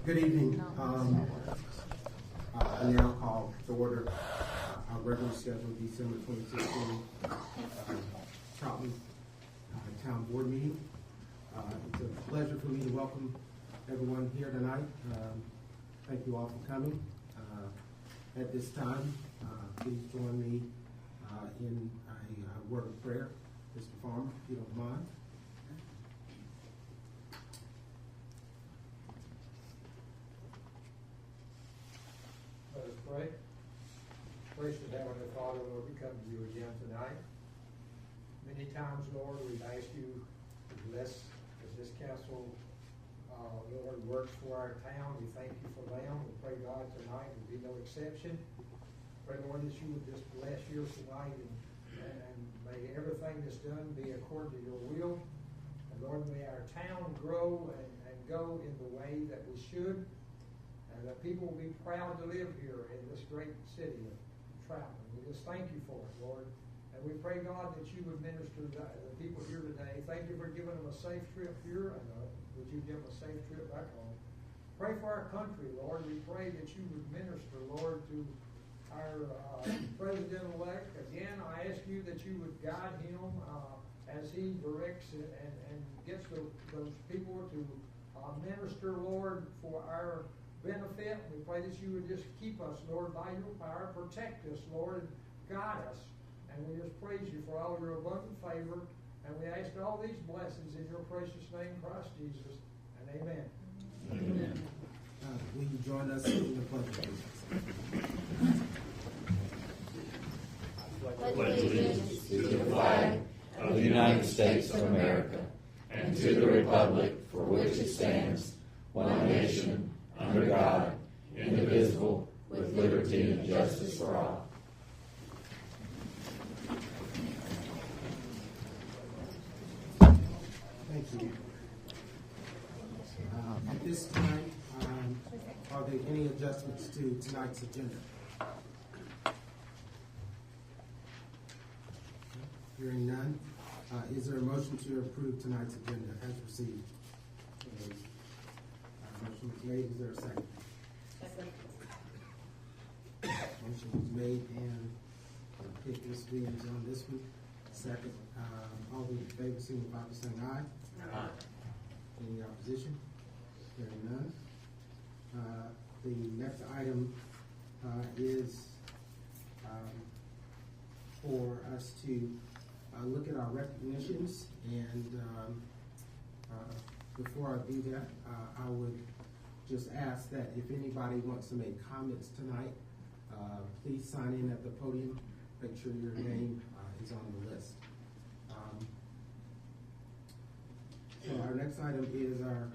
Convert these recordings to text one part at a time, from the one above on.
Good evening. I now call to order our regularly scheduled December 2016 Troutman Town Board meeting. It's a pleasure for me to welcome everyone here tonight. Thank you all for coming. At this time, please join me in a word of prayer. Mr. Farmer, if you don't mind. Let us pray. Gracious Heavenly Father, Lord, we come to you again tonight. Many times, Lord, we've asked you to bless as this council, Lord, works for our town. We thank you for them. We pray, God, tonight will be no exception. Pray, Lord, that you would just bless yours tonight and may everything that's done be according to your will. And Lord, may our town grow and go in the way that we should. And that people will be proud to live here in this great city of Troutman. We just thank you for it, Lord. And we pray, God, that you would minister to the people here today. Thank you for giving them a safe trip here, and would you give them a safe trip back home. Pray for our country, Lord. We pray that you would minister, Lord, to our president-elect. Again, I ask you that you would guide him as he directs and gets those people to minister, Lord, for our benefit. We pray that you would just keep us, Lord, by your power. Protect us, Lord, and guide us. And we just praise you for all your abundant favor. And we ask all these blessings in your precious name, Christ Jesus. And amen. Amen. Will you join us in the pledge of allegiance? Pledge allegiance to the flag of the United States of America and to the republic for which it stands, one nation, under God, indivisible, with liberty and justice for all. Thank you. At this time, are there any adjustments to tonight's agenda? Hearing none, is there a motion to approve tonight's agenda as received? Motion was made. Is there a second? Motion was made and Pick Ms. Williams on this one. Second. All those in favor signify by saying aye. Aye. Any opposition? Hearing none. The next item is for us to look at our recognitions, and before I do that, I would just ask that if anybody wants to make comments tonight, please sign in at the podium. Make sure your name is on the list. So our next item is our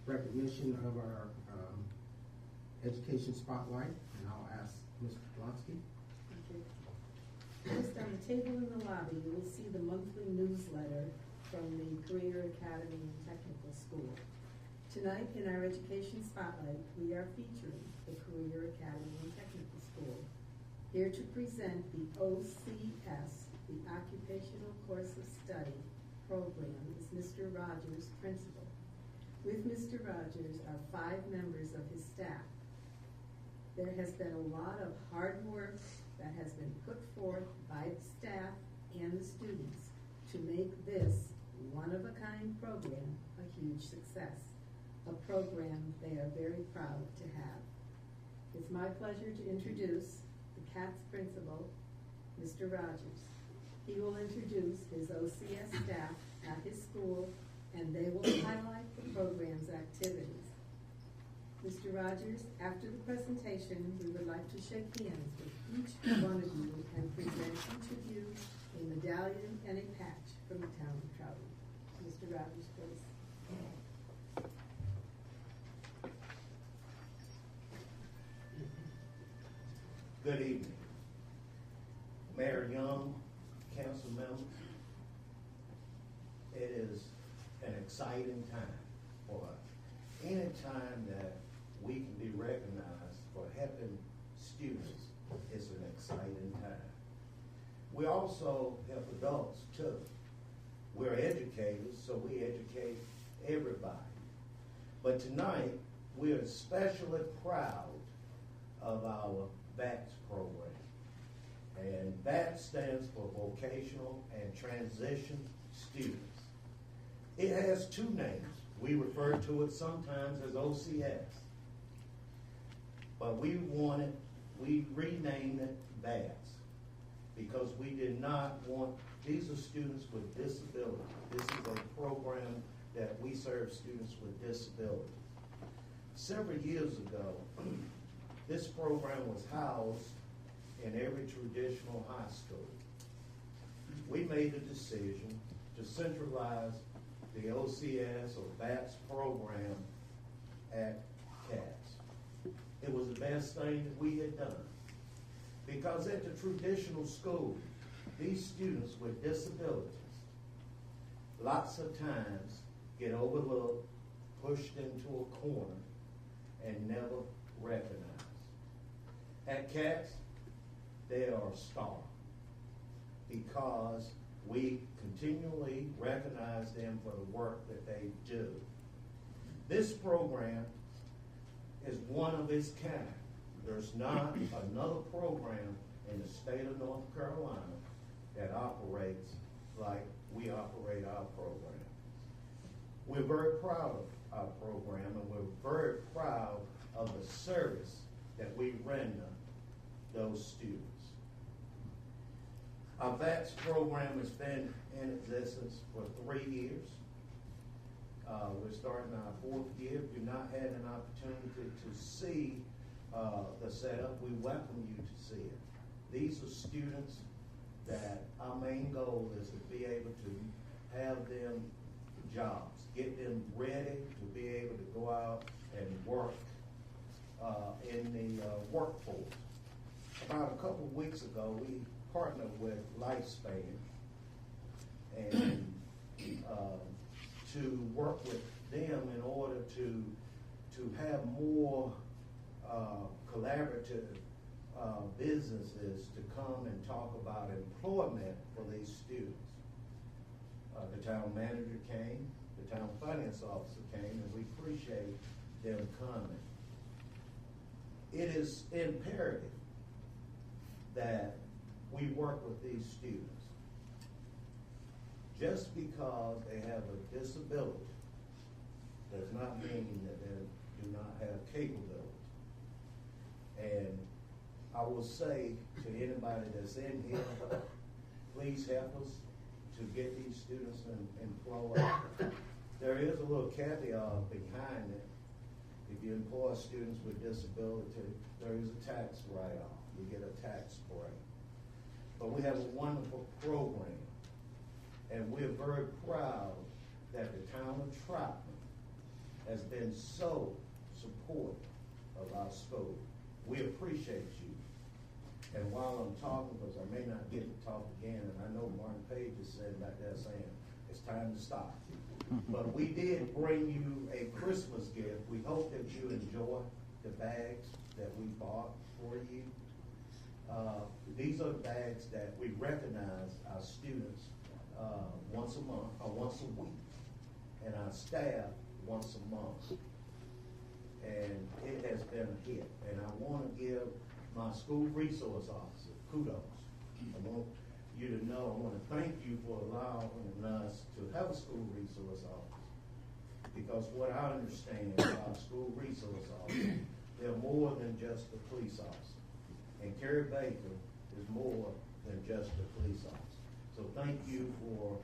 recognition of our education spotlight, and I'll ask Mr. Blonsky. Just on the table in the lobby, you will see the monthly newsletter from the Career Academy and Technical School. Tonight in our Education Spotlight, we are featuring the Career Academy and Technical School. Here to present the OCS, the Occupational Course of Study program, is Mr. Rogers, principal. With Mr. Rogers are 5 members of his staff. There has been a lot of hard work that has been put forth by the staff and the students to make this one-of-a-kind program a huge success, a program they are very proud to have. It's my pleasure to introduce the CATS principal, Mr. Rogers. He will introduce his OCS staff at his school, and they will highlight the program's activities. Mr. Rogers, after the presentation, we would like to shake hands with each one of you and present each of you a medallion and a patch from the town of Troutman. Mr. Rogers, please. Good evening. Mayor Young, council members. It is an exciting time for us. Any time that we can be recognized for helping students is an exciting time. We also help adults too. We're educators, so we educate everybody. But tonight, we're especially proud of our VATS program. And VATS stands for Vocational and Transition Students. It has two names. We refer to it sometimes as OCS. But we renamed it VATS because we did not want, these are students with disabilities. This is a program that we serve students with disabilities. Several years ago, this program was housed in every traditional high school. We made the decision to centralize the OCS or VATS program at CATS. It was the best thing that we had done. Because at the traditional school, these students with disabilities lots of times get overlooked, pushed into a corner, and never recognized. At CATS, they are a star because we continually recognize them for the work that they do. This program is one of its kind. There's not another program in the state of North Carolina that operates like we operate our program. We're very proud of our program, and we're very proud of the service that we render those students. Our VATS program has been in existence for 3 years. We're starting our 4th year. If you've not had an opportunity to see the setup, we welcome you to see it. These are students that our main goal is to be able to have them jobs, get them ready to be able to go out and work in the workforce. About a couple of weeks ago, we partnered with Lifespan and to work with them in order to have more collaborative businesses to come and talk about employment for these students. The town manager came, the town finance officer came, and we appreciate them coming. It is imperative that we work with these students. Just because they have a disability does not mean that they do not have capabilities. And I will say to anybody that's in here, please help us to get these students employed. There is a little caveat behind it. If you employ students with disability, there is a tax write-off. You get a tax break. But we have a wonderful program, and we're very proud that the town of Troutman has been so supportive of our school. We appreciate you. And while I'm talking, because I may not get to talk again, and I know Martin Page is sitting back there saying, it's time to stop. But we did bring you a Christmas gift. We hope that you enjoy the bags that we bought for you. These are the bags that we recognize our students once a month, or once a week, and our staff once a month. And it has been a hit. And I want to give my school resource officer kudos. I want you to know, I want to thank you for allowing us to have a school resource officer. Because what I understand about school resource officers, they're more than just a police officer. And Carrie Baker is more than just a police officer. So thank you for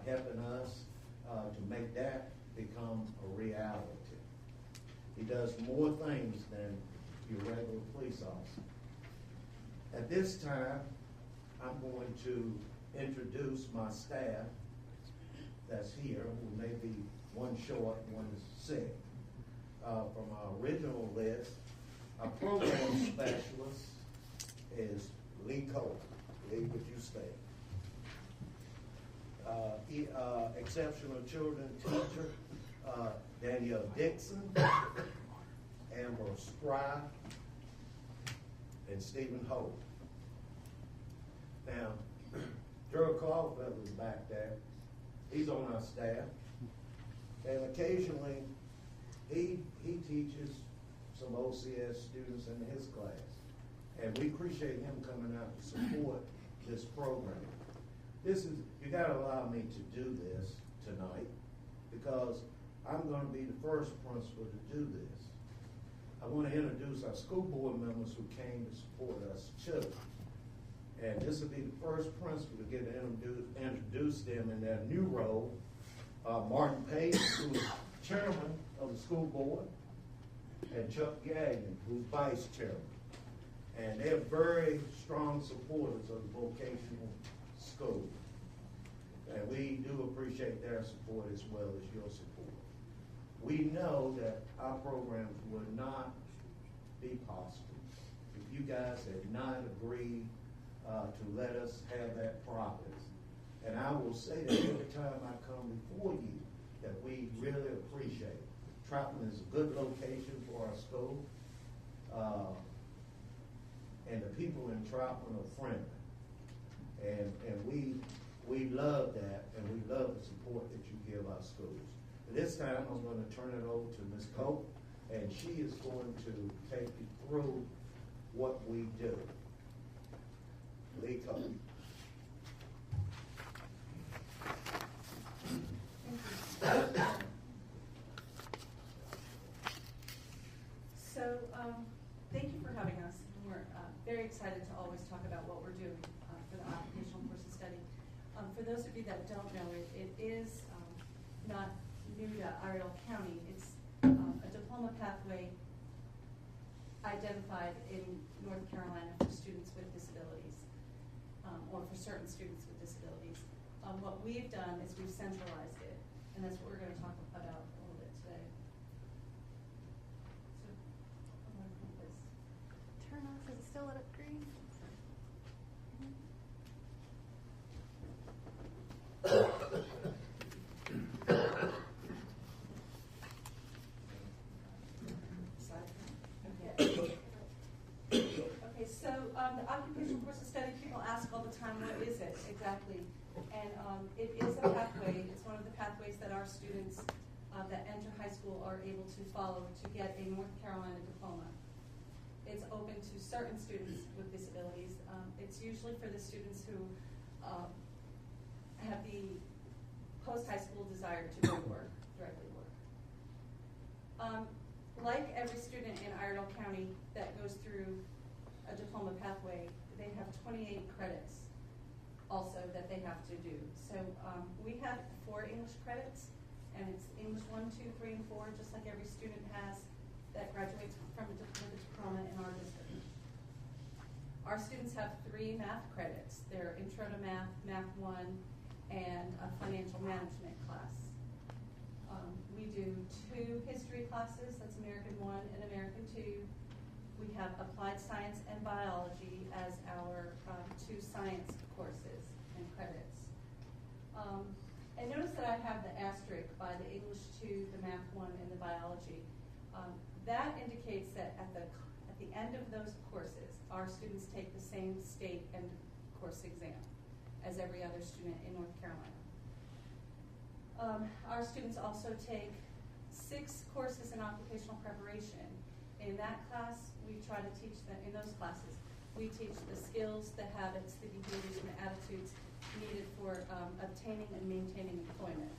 helping us to make that become a reality. He does more things than your regular police officer. At this time, I'm going to introduce my staff that's here, who may be one short, one is sick. From our original list, our program specialist is Lee Cole. Lee, would you stay? Exceptional children teacher, Danielle Dixon, Amber Spry, and Stephen Holt. Now, Gerald Clawfelder is back there. He's on our staff. And occasionally, he teaches some OCS students in his class. And we appreciate him coming out to support this program. You gotta allow me to do this tonight because I'm gonna be the first principal to do this. I wanna introduce our school board members who came to support us too. And this will be the first principal to get to introduce them in their new role. Martin Page, who is chairman of the school board, and Chuck Gagnon, who's vice chairman. And they're very strong supporters of the vocational school. And we do appreciate their support as well as your support. We know that our programs would not be possible if you guys had not agreed to let us have that progress. And I will say that every time I come before you, that we really appreciate. Troutman is a good location for our school. And the people in Troutman are friendly. And we love that, and we love the support that you give our schools. This time, I'm going to turn it over to Ms. Cope, and she is going to take you through what we do. Lee Cope. So, thank you for having us. We're very excited to always talk about what we're doing for the occupational courses study. For those of you that don't know it is not new to Iredell County. It's a diploma pathway identified in North Carolina for students with disabilities, or for certain students with disabilities. What we've done is we've centralized it, and that's what we're going to talk about a little bit today. So, I'm going to put this. Turn off, is it still lit up green? Okay, so the occupational courses study, people ask all the time, what is it exactly? And it is a pathway. It's one of the pathways that our students that enter high school are able to follow to get a North Carolina diploma. It's open to certain students with disabilities. It's usually for the students who have the post-high school desire to go to work, directly work. Like every student in Iredell County that goes through a diploma pathway, they have 28 credits also that they have to do. So we have 4 English credits, and it's English 1, 2, 3, and 4, just like every student has that graduates from a diploma in our district. Our students have 3 math credits. They're Intro to Math, Math 1, and a financial management class. We do 2 history classes, that's American 1 and American 2. We have Applied Science and Biology as our 2 science courses and credits. And notice that I have the asterisk by the English 2, the Math 1, and the Biology. That indicates that at the end of those courses, our students take the same state end course exam as every other student in North Carolina. Our students also take 6 courses in occupational preparation. In that class, we try to teach them, in those classes, we teach the skills, the habits, the behaviors, and the attitudes needed for obtaining and maintaining employment.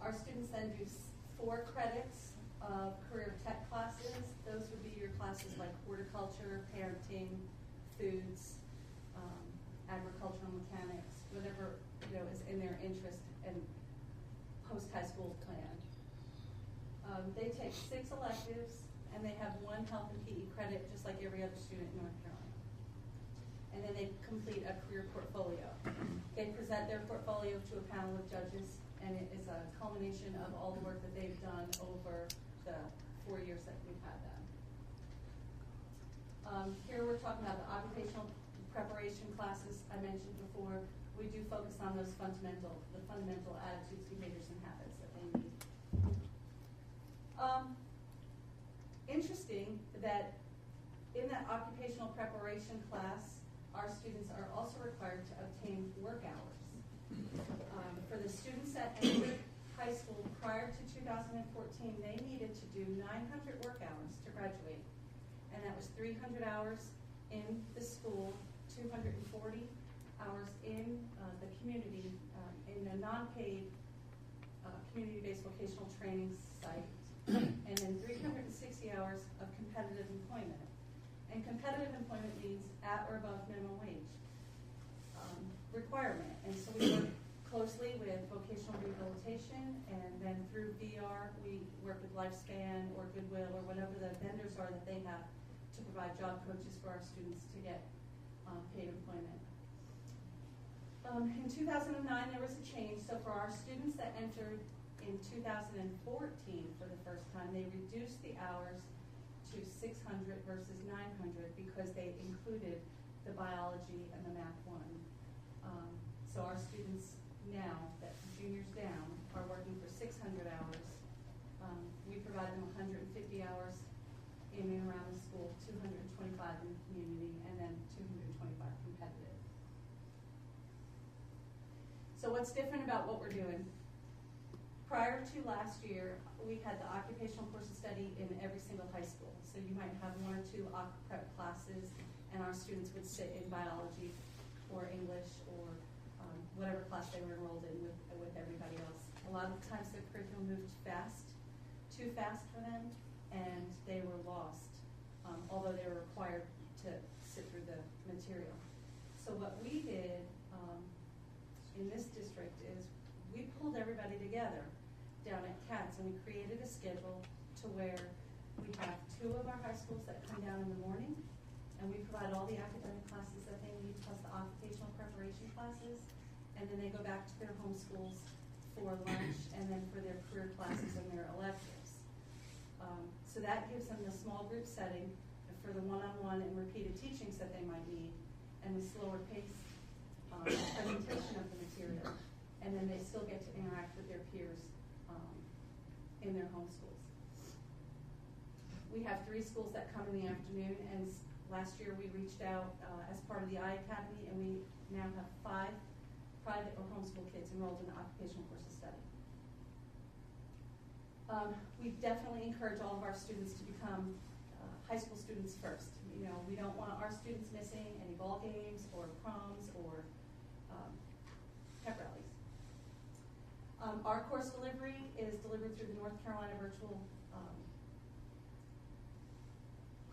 Our students then do 4 credits of career tech classes. Those would be your classes like horticulture, parenting, foods, agricultural mechanics, whatever is in their interest and post-high school plan. They take 6 electives, and they have 1 health and PE credit, just like every other student in North Carolina. And then they complete a career portfolio. They present their portfolio to a panel of judges, and it is a culmination of all the work that they've done over the 4 years that we've had them. Here we're talking about the occupational preparation classes I mentioned before. We do focus on those fundamental attitudes, behaviors, and habits that they need. Interesting that in that occupational preparation class, our students are also required to obtain work hours. For the students that entered high school prior to 2014, they needed to do 900 work hours to graduate. And that was 300 hours in the school, 240 hours in the community, in a non-paid community-based vocational training site, and then 360 hours of competitive employment. And competitive employment means at or above minimum wage requirement. And so we work closely with vocational rehabilitation, and then through VR, we work with Lifespan or Goodwill or whatever the vendors are that they have to provide job coaches for our students to get paid employment. In 2009, there was a change. So for our students that entered in 2014 for the first time, they reduced the hours to 600 versus 900 because they included the biology and the math 1. So our students now, that juniors down, are working for 600 hours. We provide them 150 hours in and around the school, 225 in the community, and then 225 competitive. So what's different about what we're doing? Prior to last year, we had the occupational courses study in every single high school. So you might have 1 or 2 occ prep classes, and our students would sit in biology or English or whatever class they were enrolled in with everybody else. A lot of times the curriculum moved too fast for them, and they were lost, although they were required to sit through the material. So what we did in this district is we pulled everybody together down at CATS, and we created a schedule to where we have 2 of our high schools that come down in the morning, and we provide all the academic classes that they need, plus the occupational preparation classes, and then they go back to their home schools for lunch and then for their career classes and their electives. So that gives them the small group setting for the one-on-one and repeated teachings that they might need, and the slower pace presentation of the material, and then they still get to interact with their peers in their home schools. We have 3 schools that come in the afternoon, and last year we reached out as part of the I-Academy, and we now have 5 private or homeschool kids enrolled in the occupational courses study. We definitely encourage all of our students to become high school students first. You know, we don't want our students missing any ball games or proms or pep rallies. Our course delivery is delivered through the North Carolina Virtual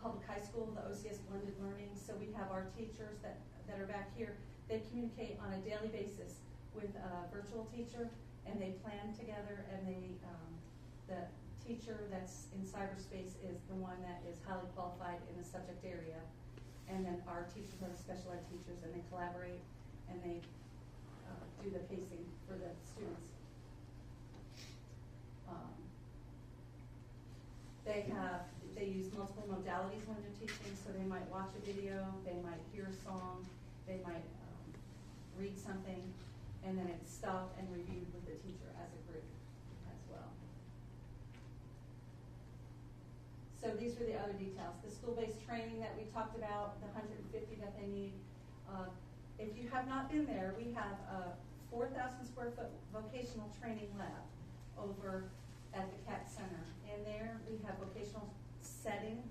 Public High School, the OCS Blended Learning. So we have our teachers that are back here. They communicate on a daily basis with a virtual teacher, and they plan together, and the teacher that's in cyberspace is the one that is highly qualified in the subject area, and then our teachers are the special ed teachers, and they collaborate, and they do the pacing for the students. They use multiple modalities when they're teaching, so they might watch a video, they might hear a song, they might read something, and then it's stopped and reviewed with the teacher as a group as well. So these were the other details. The school-based training that we talked about, the 150 that they need. If you have not been there, we have a 4,000 square foot vocational training lab over at the CAT Center. In there, we have vocational setting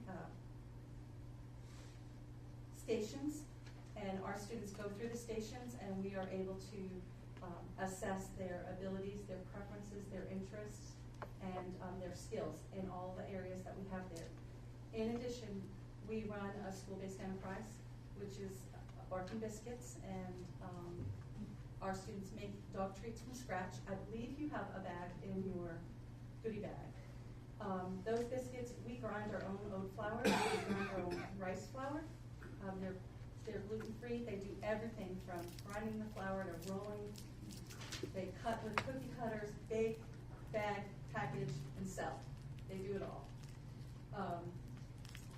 stations, and our students go through the stations, and we are able to assess their abilities, their preferences, their interests, and their skills in all the areas that we have there. In addition, we run a school-based enterprise, which is Barking Biscuits, and our students make dog treats from scratch. I believe you have a bag in your goodie bag. Those biscuits, we grind our own oat flour, we grind our own rice flour. They're gluten-free. They do everything from grinding the flour to rolling. They cut with cookie cutters, bake, bag, package, and sell. They do it all.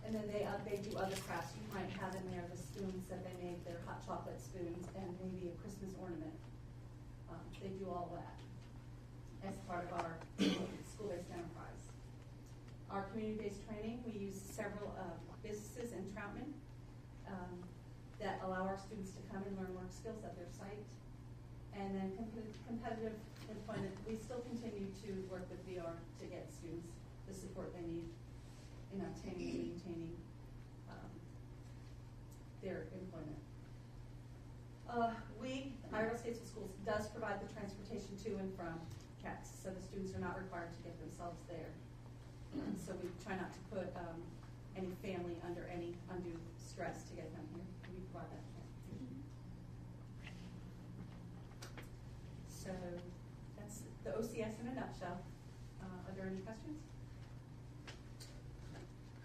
And then they do other crafts. You might have in there the spoons that they made, their hot chocolate spoons, and maybe a Christmas ornament. They do all that as part of our school-based enterprise. Our community-based training, we use several businesses in Troutman that allow our students to come and learn work skills at their site. And then competitive employment, we still continue to work with VR to get students the support they need in obtaining and maintaining their employment. Iredell Statesville Schools does provide the transportation to and from CATS, so the students are not required to get themselves there. So we try not to put any family under any undue stress to get them here. We provide that transportation. So that's the OCS in a nutshell. Are there any questions?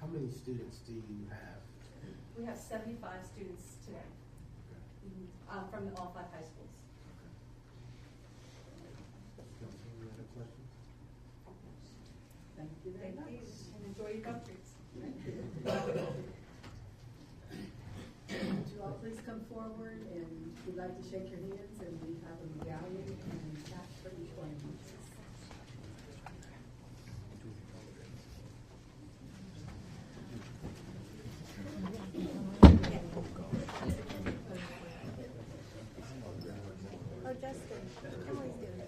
How many students do you have? We have 75 students today from all 5 high schools. Council, any other questions? Thank you very Thank much. you, and enjoy your gum treats. Thank you. Would you all please come forward, and we'd like to shake your hands, and we have a medallion and cap for each one of you. Oh, Justin, Emily's doing it.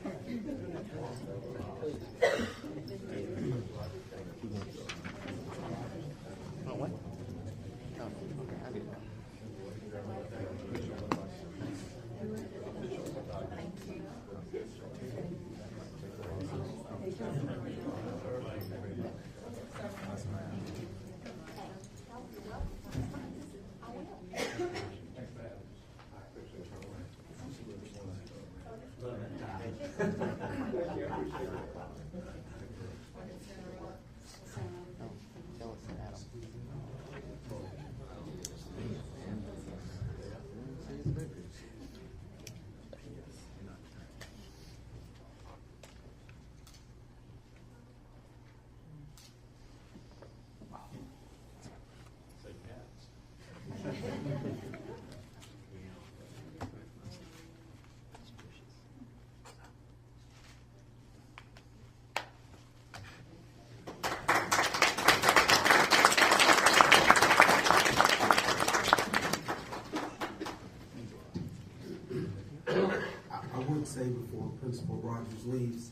I would say before Principal Rogers leaves,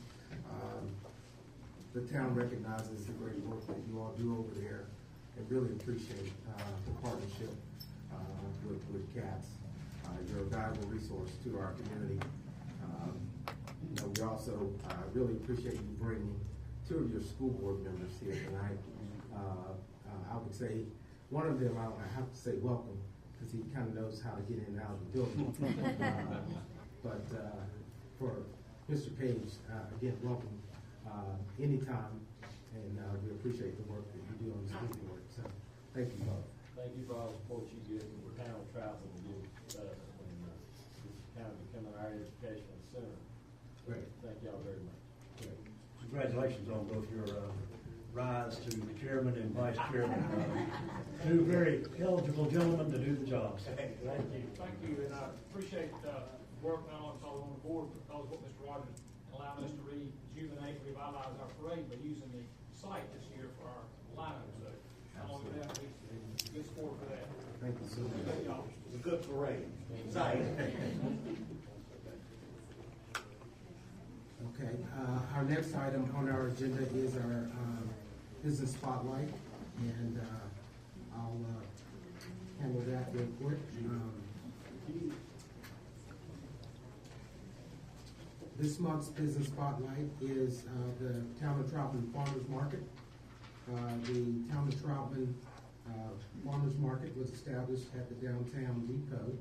the town recognizes the great work that you all do over there and really appreciate the partnership with CATS. You're a valuable resource to our community. We also really appreciate you bringing 2 of your school board members here tonight. I would say one of them, I have to say welcome, because he kind of knows how to get in and out of the building. But for Mr. Page, again, welcome anytime, and we appreciate the work that you do on the school board. So thank you both. Thank you for all the support you give the town of Troutman and give us when this town becoming our educational center. Great. Thank y'all very much. Great. Congratulations on both your rise to chairman and vice chairman. 2 very eligible gentlemen to do the job. Thank you. Thank you, and I appreciate work not only on the board, but because what Mr. Rogers allowed us to rejuvenate, revitalize our parade by using the site this year for our lineup. So not only that, we good support for that. Thank you so much. Thank y'all. It was a good parade. Exciting. Okay, our next item on our agenda is our business spotlight, and I'll handle that real quick. This month's business spotlight is the Town of Troutman Farmers Market. The Town of Troutman Farmers Market was established at the downtown depot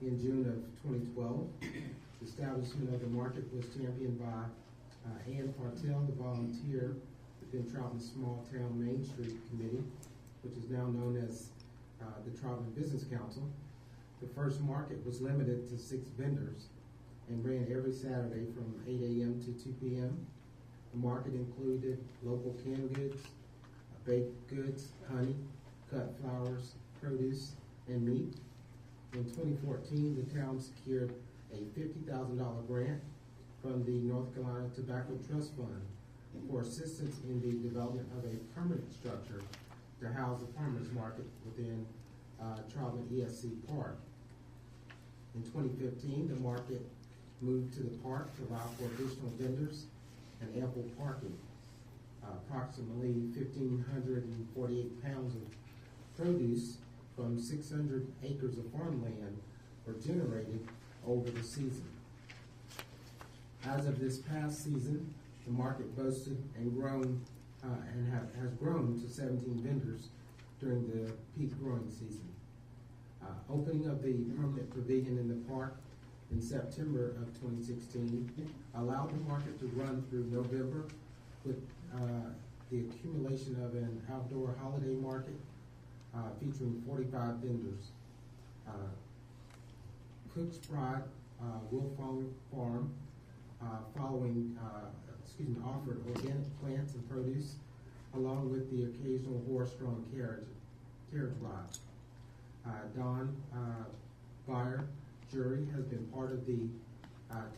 in June of 2012. The establishment of the market was championed by Ann Partel, the volunteer within Troutman Small Town Main Street Committee, which is now known as the Troutman Business Council. The first market was limited to 6 vendors and ran every Saturday from 8 a.m. to 2 p.m. The market included local canned goods, baked goods, honey, cut flowers, produce, and meat. In 2014, the town secured a $50,000 grant from the North Carolina Tobacco Trust Fund for assistance in the development of a permanent structure to house the farmers market within Troutman ESC Park. In 2015, the market moved to the park to allow for additional vendors and ample parking. Approximately 1,548 pounds of produce from 600 acres of farmland were generated over the season. As of this past season, the market boasted and grown has grown to 17 vendors during the peak growing season. Opening of the permanent pavilion in the park in September of 2016 allowed the market to run through November with the accumulation of an outdoor holiday market featuring 45 vendors. Cook's Pride Wolf Farm offered organic plants and produce along with the occasional horse-drawn carriage ride. Don Beyer Jury has been part of the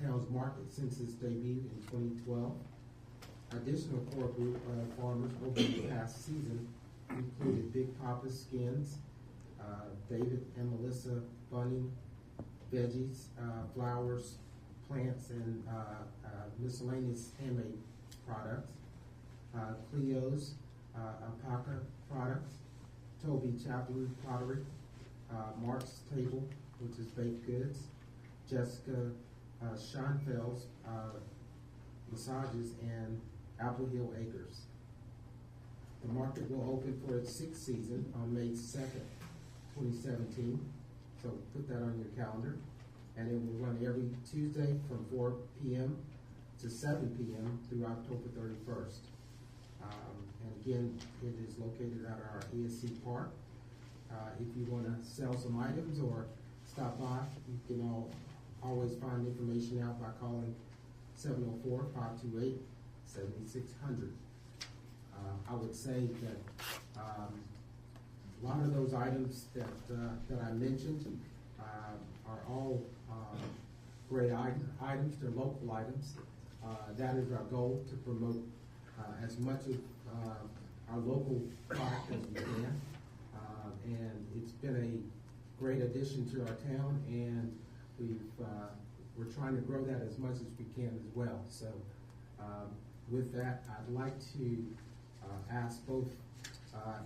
town's market since its debut in 2012. Additional core group of farmers over the past season included Big Papa Skins, David and Melissa Bunning, veggies, flowers, plants, and miscellaneous handmade products. Cleo's alpaca products, Toby Chaplin pottery, Mark's Table, which is baked goods, Jessica Scheinfeld's massages, and Apple Hill Acres. The market will open for its sixth season on May 2nd, 2017, so put that on your calendar. And it will run every Tuesday from 4 p.m. to 7 p.m. through October 31st. And again, it is located at our ESC Park. If you want to sell some items or stop by, you can always find information out by calling 704-528-7600. I would say that a lot of those items that I mentioned are all great items. They're local items. That is our goal, to promote as much of our local product as we can. And it's been a great addition to our town, and we're trying to grow that as much as we can as well. So with that, I'd like to ask both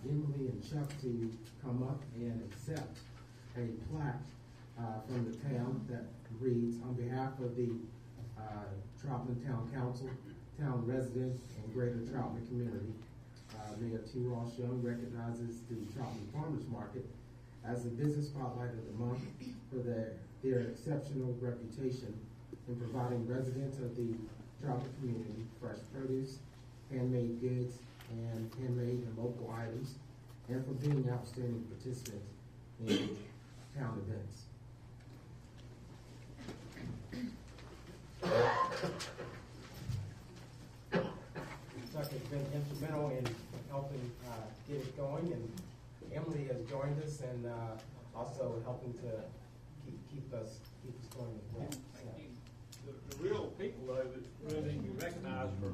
Emily and Chuck to come up and accept a plaque from the town that reads, on behalf of the Troutman Town Council, town residents, and greater Troutman community, Mayor T. Ross Young recognizes the Troutman Farmers Market as the business spotlight of the month for their exceptional reputation in providing residents of the Troutman community fresh produce, handmade goods, and handmade and local items, and for being outstanding participants in town events. Chuck has been instrumental in helping get it going, and Emily has joined us and also helping to keep us going as well. The real people though that really need to be recognized for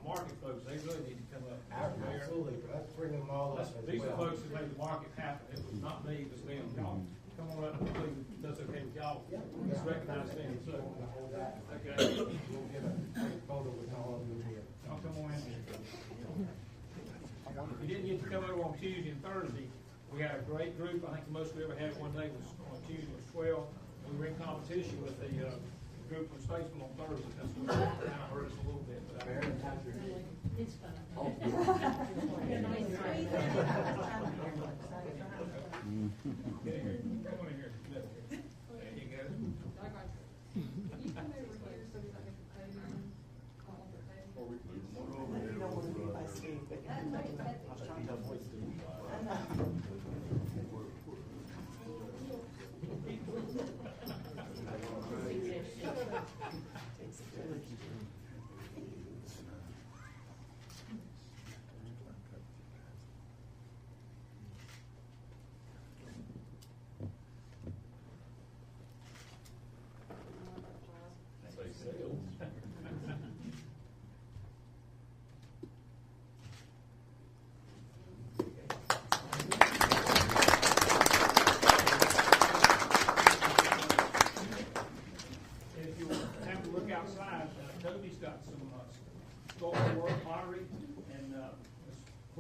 market folks, they really need to come up. Absolutely, let's bring them all up as These are well. folks who made the market happen. It was not me, it was them. Y'all come on up and please, if that's okay with y'all. Yeah. Let's recognize them. So, Hold that. okay. We'll get a quick photo with all of you here. Y'all come on in. If you didn't get to come over on Tuesday and Thursday, we had a great group. I think the most we ever had one day was on Tuesday was 12. We were in competition with the group from Statesman on Thursday. That's what kind of hurt us a little bit. But It's fun. Get in here. Come on in here. There you go. You come over here so we don't get the podium.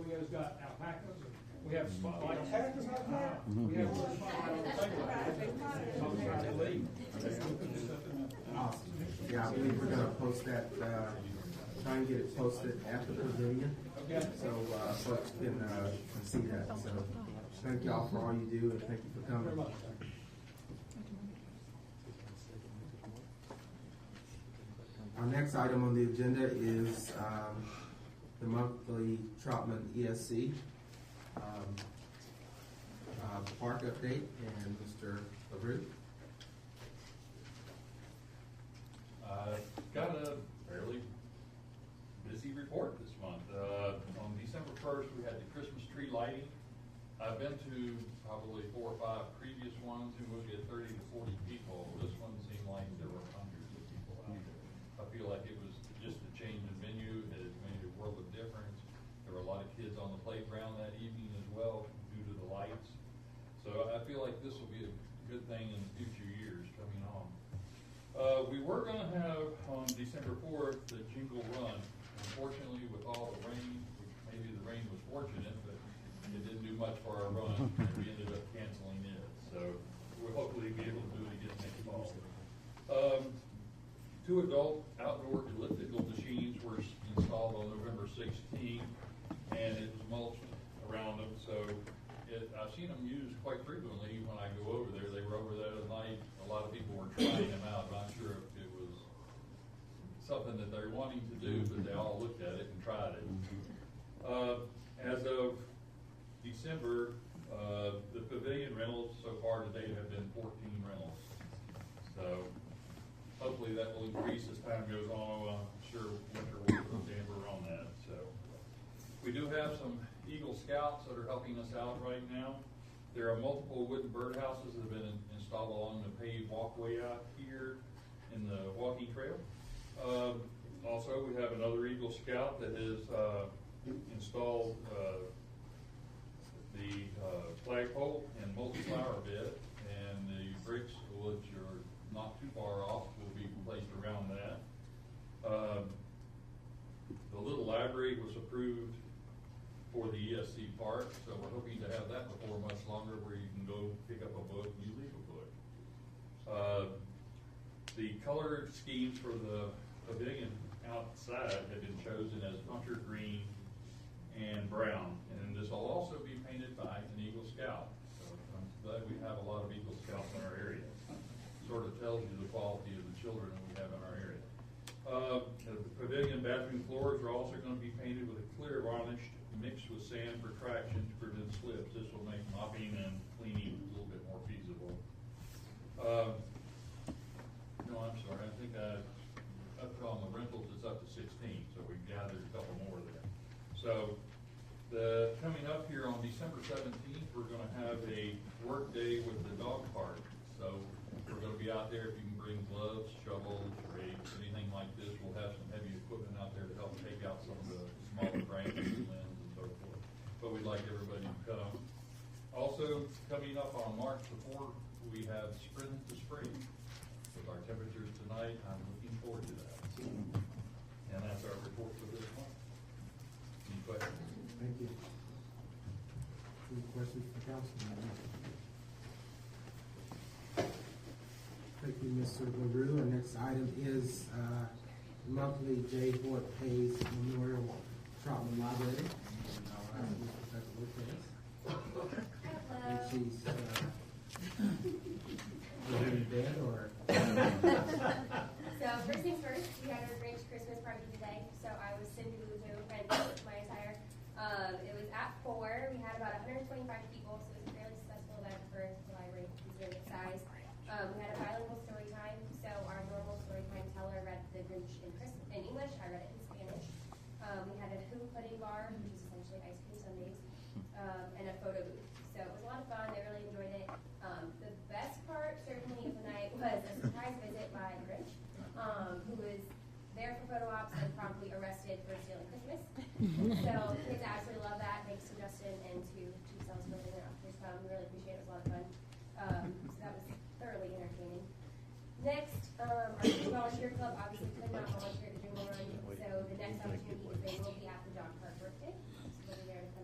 Cleo's got alpacas, and we have spotlights. Alpacas out there? We have a spotlight on the table. I'm trying to leave. Awesome. Yeah, I believe we're gonna post that, try and get it posted at the pavilion. Okay. So, folks can see that. So, thank y'all for all you do, and thank you for Very coming. much. Our next item on the agenda is the monthly Troutman ESC park update, and Mr. LaRue. Got a fairly busy report this month. On December 1st, we had the Christmas tree lighting. I've been to probably 4 or 5 previous ones, and we'll get 30 to 40 people. This one seemed like there were hundreds of people out there. I feel like it was just a change in venue. It made a world of difference. There were a lot of kids on the playground that evening as well due to the lights. So I feel like this will be a good thing in future years coming on. We were going to have on December 4th the Jingle Run. Unfortunately, with all the rain, maybe the rain was fortunate, but it didn't do much for our run, and we ended up canceling it. So we'll hopefully be able to do it again next fall. 2 adult outdoor elliptical machines were installed on November 16th, and it was mulched around them. So I've seen them used quite frequently when I go over there. They were over there tonight. A lot of people were trying them out. I'm not sure if it was something that they're wanting to do, but they all looked at it and tried it. As of December, the pavilion rentals so far to date have been 14 rentals. So hopefully that will increase as time goes on. I'm sure winter will put a damper on that. So we do have some Eagle Scouts that are helping us out right now. There are multiple wooden birdhouses that have been installed along the paved walkway out here in the walking trail. Also, we have another Eagle Scout that has installed the flagpole and multi-flower bed, and the bricks, which are not too far off, will be placed around that. The little library was approved for the ESC park, so we're hoping to have that before much longer, where you can go pick up a book and you leave a book. The color schemes for the pavilion outside have been chosen as hunter green and brown, and this will also be painted by an Eagle Scout. So I'm glad we have a lot of Eagle Scouts in our area. Sort of tells you the quality of the children that we have in our area. The pavilion bathroom floors are also going to be painted with a clear varnish mixed with sand for traction to prevent slips. This will make mopping and cleaning a little bit more feasible. No, I'm sorry. I think I put on the rentals, it's up to 16, so we've gathered a couple more there. So coming up here on December 17th, we're going to have a work day with the dog park. So we're going to be out there. If you can bring gloves, shovels, rakes, anything like this, we'll have some heavy equipment out there to help take out some of the smaller branches and limbs and so forth. But we'd like everybody to come. Also, coming up on March the 4th, we have Sprint to Spring. With our temperatures tonight, I'm looking forward to that. And that's our report for this month. Any questions? Thank you. Any questions for Councilman? Thank you, Mr. LaRue. Our next item is monthly J. Boyd Pays Memorial Troutman Library. And I'll ask Mr. Lopez. And she's in bed or? So first things first, we had our Grinch Christmas party today. So I was Cindy Lou and my attire. It was at 4. We had about 125 people, so it was a fairly successful event for the library considering its size. We had a bilingual story time. So our normal story time teller read the Grinch in English. I read it in Spanish. We had a Who pudding bar, which is essentially ice cream sundaes, and a photo booth. So it was a lot of fun. They really enjoyed it. The best part, certainly, of the night was a surprise visit by Grinch, who was there for photo ops and promptly arrested for stealing Christmas. So kids absolutely love that. Thanks to Justin and to Chief Sales for bringing it up. We really appreciate it. It was a lot of fun. So that was thoroughly entertaining. Next, our Student Volunteer Club obviously could not volunteer at the Jingle Run, so the next opportunity is they will be at the dog park birthday. So we'll be there to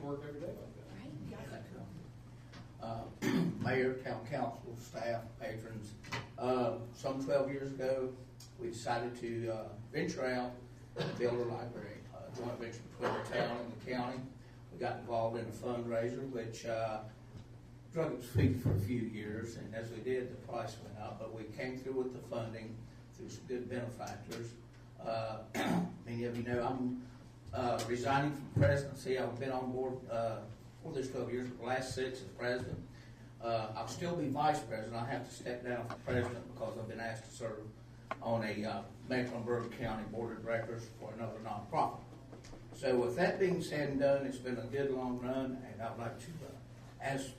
work every day like that. Mayor, town council, staff, patrons. Some 12 years ago, we decided to venture out and build a library, a joint venture between the town and the county. We got involved in a fundraiser, which drug its feet for a few years, and as we did, the price went up, but we came through with the funding through some good benefactors. Many of you know I'm resigning from presidency. I've been on board for this 12 years, the last 6 as president. I'll still be vice president. I have to step down from president because I've been asked to serve on a Mecklenburg County Board of Directors for another nonprofit. So with that being said and done, it's been a good long run, and I'd like to ask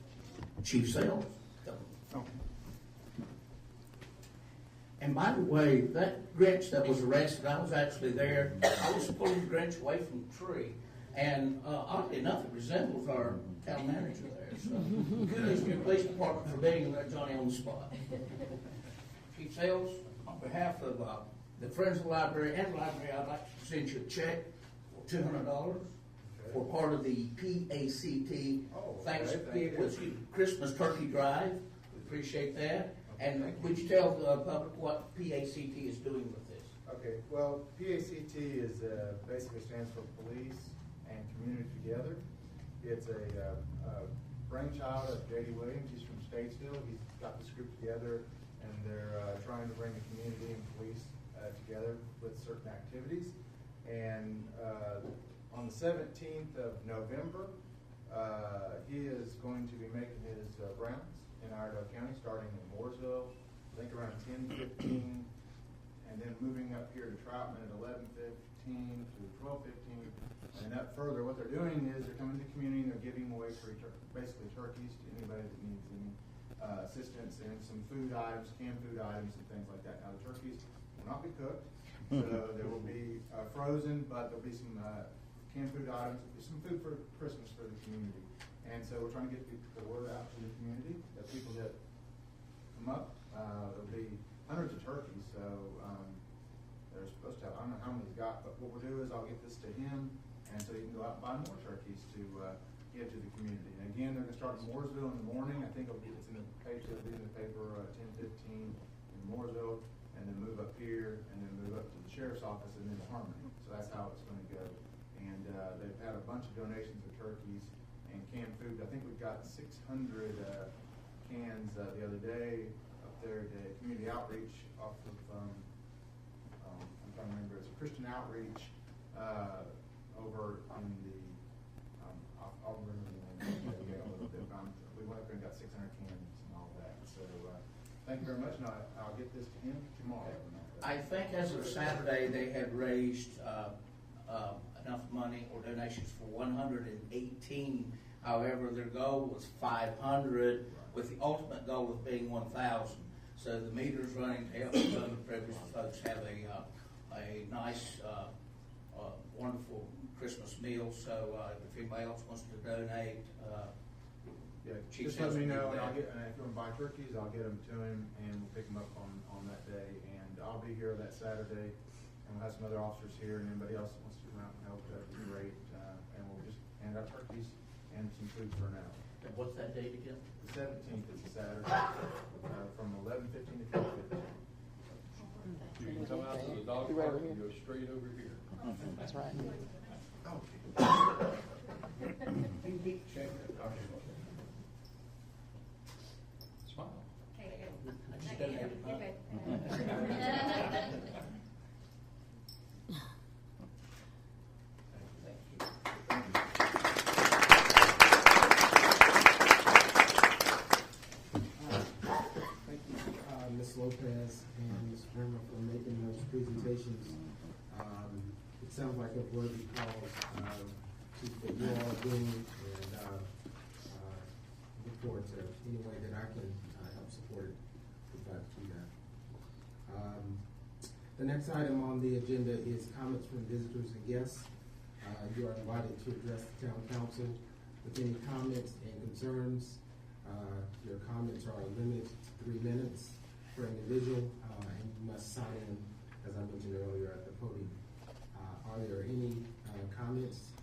Chief Sales. And by the way, that Grinch that was arrested, I was actually there. I was pulling the Grinch away from the tree. And oddly enough, it resembles our town manager there. So kudos to your police department for being there, Johnny, on the spot. Chief Sales, on behalf of the Friends of the Library and Library, I'd like to present you a check for $200 for part of the PACT Thanksgiving Christmas Turkey Drive. We appreciate that. And would you tell the public what PACT is doing with this? Okay, well, PACT is basically stands for Police and Community Together. It's a brainchild of J.D. Williams. He's from Statesville. He's got this group together, and they're trying to bring the community and police together with certain activities. And on the 17th of November, he is going to be making his rounds in Iredell County, starting in Mooresville, I think around 10:15, and then moving up here to Troutman at 11:15 to 12:15, and up further. What they're doing is they're coming to the community and they're giving away free, basically turkeys to anybody that needs any assistance, and some food items, canned food items, and things like that. Now the turkeys will not be cooked, so they will be frozen, but there'll be some canned food items, some food for Christmas for the community. And so we're trying to get the word out to the community, that people that come up, there'll be hundreds of turkeys, so they're supposed to have, I don't know how many he's got, but what we'll do is I'll get this to him, and so he can go out and buy more turkeys to give to the community. And again, they're going to start in Mooresville in the morning. I think it's in the paper, it'll be in the paper 10:15 in Mooresville, and then move up here, and then move up to the sheriff's office, and then to Harmony. So that's how it's going to go. And they've had a bunch of donations of turkeys and canned food. I think we've got 600 cans the other day up there at the community outreach off of, I'm trying to remember, it's a Christian outreach over in the, I'll remember the name a little bit. We went up there and got 600 cans and all that. So thank you very much, and I'll get this to him tomorrow. I think as of Saturday, they had raised enough money or donations for 118. However, their goal was 500, with the ultimate goal of being 1,000. So the meter's running to help the underprivileged folks have a nice, wonderful Christmas meal. So if anybody else wants to donate, just let me know, and I'll get. And if you want to buy turkeys, I'll get them to him, and we'll pick them up on that day. And I'll be here that Saturday, and we'll have some other officers here, and anybody else that wants to come out and help, that'd be great. And we'll just hand out turkeys and some food for now. And what's that date again? The 17th is a Saturday, from 11:15 to 12:15. You can come out to the dog park and go straight over here. That's right. Smile. Okay, good. I just You're donated mine. good. Thank you, Ms. Lopez and Ms. Brimmer for making those presentations. It sounds like a worthy cause to what you all are doing, and look forward to any way that I can help support it. We'd like to do that. The next item on the agenda is comments from visitors and guests. You are invited to address the town council with any comments and concerns. Your comments are limited to 3 minutes per individual, and you must sign in, as I mentioned earlier, at the podium. Are there any comments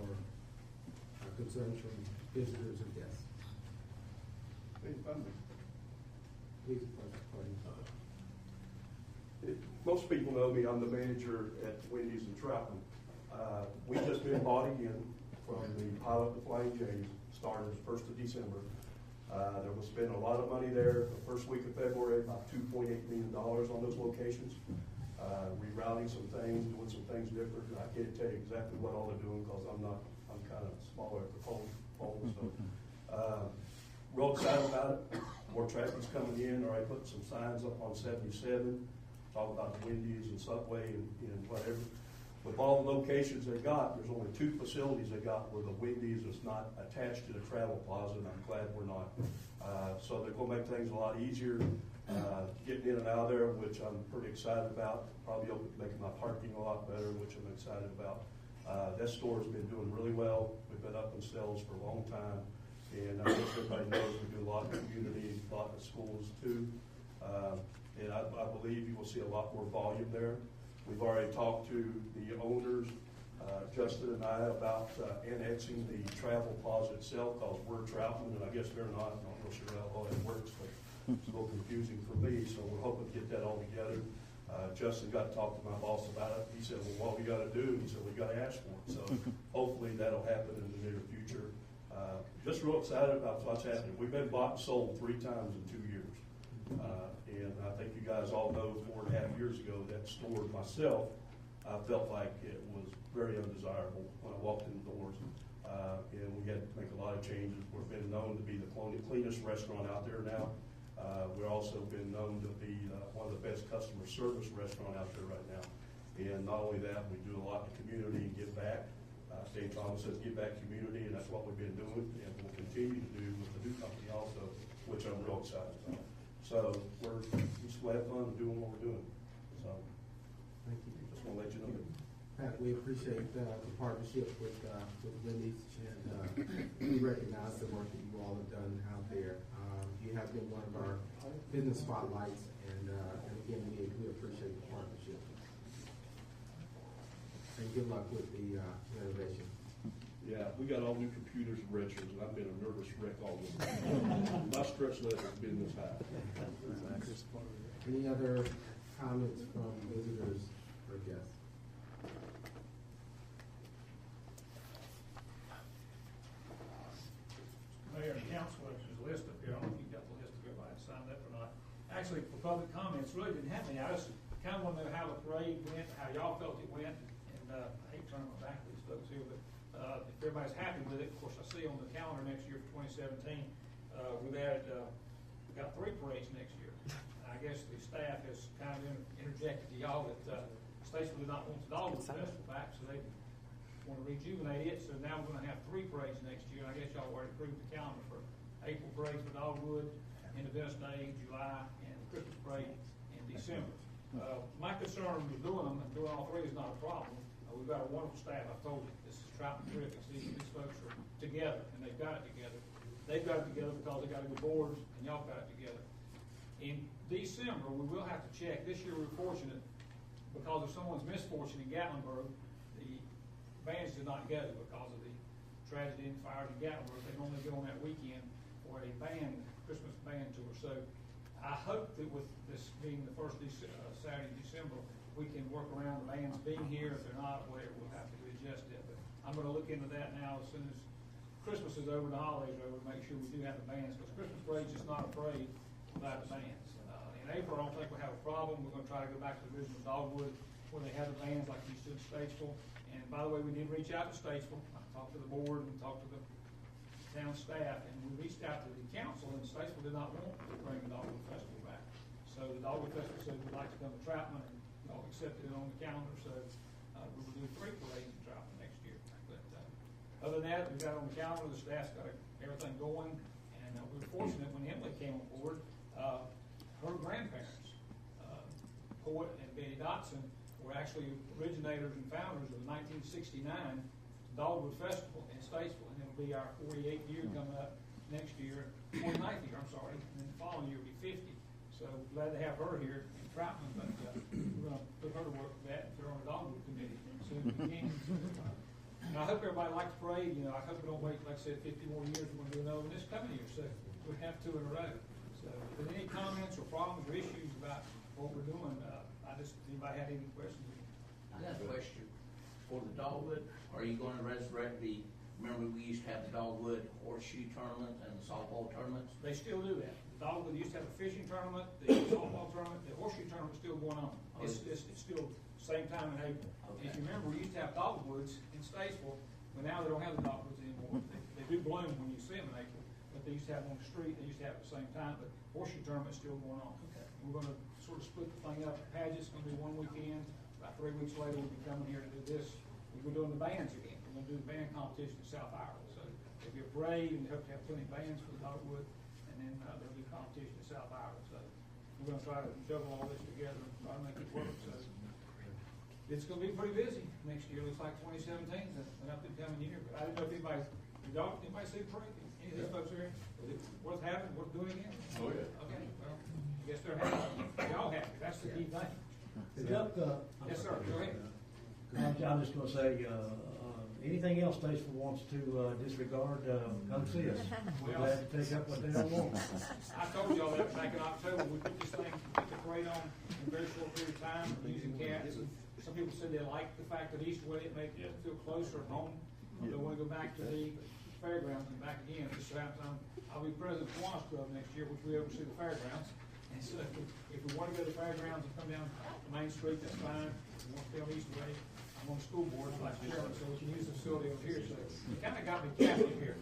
or concerns from visitors or guests? Please, Most people know me. I'm the manager at Wendy's in Troutman. We just been bought again from the pilot to Flying Jays, started 1st of December. There was spent a lot of money there the first week of February, about $2.8 million on those locations. Rerouting some things, doing some things different. I can't tell you exactly what all they're doing because I'm kind of smaller at the pole. So, real excited about it. More traffic's coming in. All right, putting some signs up on 77, talking about the Wendy's and Subway and whatever. With all the locations they got, there's only 2 facilities they got where the Wendy's is not attached to the travel plaza, and I'm glad we're not. So they're going to make things a lot easier, getting in and out of there, which I'm pretty excited about. Probably making my parking a lot better, which I'm excited about. That store's been doing really well. We've been up in sales for a long time, and I guess everybody knows we do a lot in the community, a lot in the schools too. And I believe you will see a lot more volume there. We've already talked to the owners, Justin and I, about annexing the travel plaza itself, because we're Troutman, and I guess they're not. I'm not real sure how all that works, but it's a little confusing for me, so we're hoping to get that all together. Justin got to talk to my boss about it. He said, well, what we got to do? He said, we got to ask for it. So hopefully that'll happen in the near future. Just real excited about what's happening. We've been bought and sold 3 times in 2 years. And I think you guys all know 4.5 years ago, that store myself, I felt like it was very undesirable when I walked in the doors. And we had to make a lot of changes. We've been known to be the cleanest restaurant out there now. We've also been known to be one of the best customer service restaurant out there right now. And not only that, we do a lot in the community and give back. Dave Thomas says give back community, and that's what we've been doing and we'll continue to do with the new company also, which I'm real excited about. So we're just having fun doing what we're doing. So Thank you. Just want to let you know. Pat, we appreciate the partnership with Wendy's, and we recognize the work that you all have done out there. You have been one of our business spotlights, and again, we appreciate the partnership. And good luck with the renovation. Yeah, we got all new computers and registers, and I've been a nervous wreck all week. My stress level has been this high. Any other comments from visitors or guests? Mayor and council, there's a list up here. I don't know if you've got the list of everybody that signed up or not. Actually, for public comments, really didn't have any. I just kind of want to know how the parade went, how y'all felt it went, and I hate turning my back to these folks here, but if everybody's happy with it, of course, I see on the calendar next year for 2017, we've got 3 parades next year. I guess the staff has kind of interjected to y'all that Statesville did not want the Dogwood Festival back, so they want to rejuvenate it. So now we're going to have 3 parades next year. I guess y'all already approved the calendar for April parade for Dogwood, Independence Day, July, and the Christmas parade in December. My concern with doing them and doing all 3 is not a problem. We've got a wonderful staff. I told you, this is Troutman terrific. These folks are together, and they've got it together. They've got it together because they got good boards, and y'all got it together. In December, we will have to check. This year, we're fortunate because of someone's misfortune in Gatlinburg. The bands did not go because of the tragedy and fires in Gatlinburg. They normally go on that weekend for a Christmas band tour. So I hope that with this being the first Saturday in December, we can work around the bands being here. If they're not, whatever, we'll have to readjust it. But I'm going to look into that now as soon as Christmas is over and the holidays are over to make sure we do have the bands, because Christmas parade's just not a parade without the bands. In April, I don't think we'll have a problem. We're going to try to go back to the original Dogwood where they have the bands like you stood in Statesville. And by the way, we did reach out to Statesville. I talked to the board and talked to the town staff, and we reached out to the council, and Statesville did not want to bring the Dogwood Festival back. So the Dogwood Festival said we'd like to come to Troutman, and y'all accepted it on the calendar. So we will do 3 parades in Troutman next year. But other than that, we got on the calendar. The staff's got everything going, and we were fortunate when Emily came on board. Her grandparents, Poet and Betty Dotson, were actually originators and founders of the 1969 Dogwood Festival in Statesville, and it'll be our 48th year coming up next year, 49th year, I'm sorry, and then the following year will be 50. So glad to have her here in Troutman, but we're going to put her to work with that and put her on the Dogwood Committee as soon as we can. And I hope everybody likes the parade, you know, I hope we don't wait, like I said, 50 more years, we're gonna do another one this coming year, so we have two in a row. So, if there's any comments or problems or issues about what we're doing, anybody had any questions? I got a question. For the dogwood, are you gonna resurrect remember we used to have the dogwood horseshoe tournament and the softball tournaments? They still do that. The dogwood used to have a fishing tournament, the softball tournament, the horseshoe tournament's still going on. It's still same time in April. Okay. If you remember, we used to have dogwoods in Statesville, but now they don't have the dogwoods anymore. They do bloom when you see them in April, but they used to have them on the street, they used to have it at the same time, but horseshoe tournament's still going on. Okay. And we're gonna sort of split the thing up. Pageant's gonna be one weekend, about 3 weeks later, we'll be coming here to do this. We're doing the bands again. We're gonna do the band competition in South Ireland. So there'll be a parade, and we hope to have plenty of bands for the dogwood, and then there'll be competition in South Ireland. So we're gonna try to juggle all this together and try to make it work. So it's gonna be pretty busy next year. Looks like 2017 is an up and coming year. But I didn't know if anybody see the parade? Any of these folks here? Is it worth having? Worth doing again? Oh, yeah. Okay. Well, I guess they're happy. Y'all happy. That's the key thing. Jeff, Yes, sir. Go ahead. I'm just gonna say, anything else Statesville wants to disregard, come see us. We're glad to take up what they don't want. I told y'all that back in October, we put this thing, put the parade on in a very short period of time, using cats. Some people said they liked the fact that Easter way it made them feel closer at home. They want to go back to the fairgrounds and back again. At this time, I'll be president of Kiwanis Club next year, which we oversee the fairgrounds. And so if we want to go to the fairgrounds and come down Main Street, that's fine. If we want to stay on Easter way, I'm on the school board, like chairman, so we can use the facility over here. So you kind of got me captive here.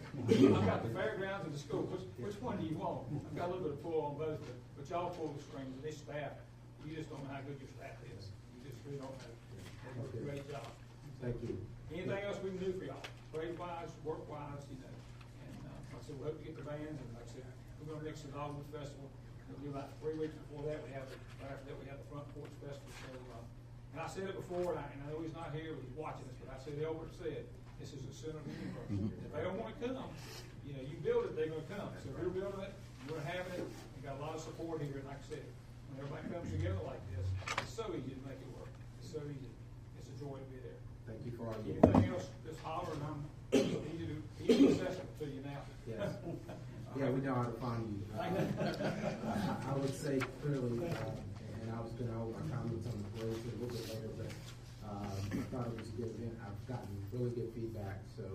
I've got the fairgrounds and the school. Which one do you want? I've got a little bit of pull on both, but y'all pull the strings, and this staff, you just don't know how good your staff is. You just really don't know. They do a great job. Thank you. Anything else we can do for y'all, parade-wise, work-wise, you know. And like I said, we hope to get the bands, and like I said, we're gonna mix the Dogwood Festival. It'll be about 3 weeks before that, after that, we have the Front Porch Festival. So, and I said it before, and I know he's not here, but he's watching this, but I said, Albert said, this is the center of the universe. If they don't wanna come, you know, you build it, they're gonna come. So we're building it, we're having it, we got a lot of support here, and like I said, when everybody comes together like this, it's so easy to make it work. It's so easy. It's a joy to be there. Thank you for all you. Anything else, just holler, and I'm easy accessible to you now. Yes. Yeah, we know how to find you. I would say clearly, and I was going to hold my comments on the parade a little bit later, but I thought it was a good event. I've gotten really good feedback, so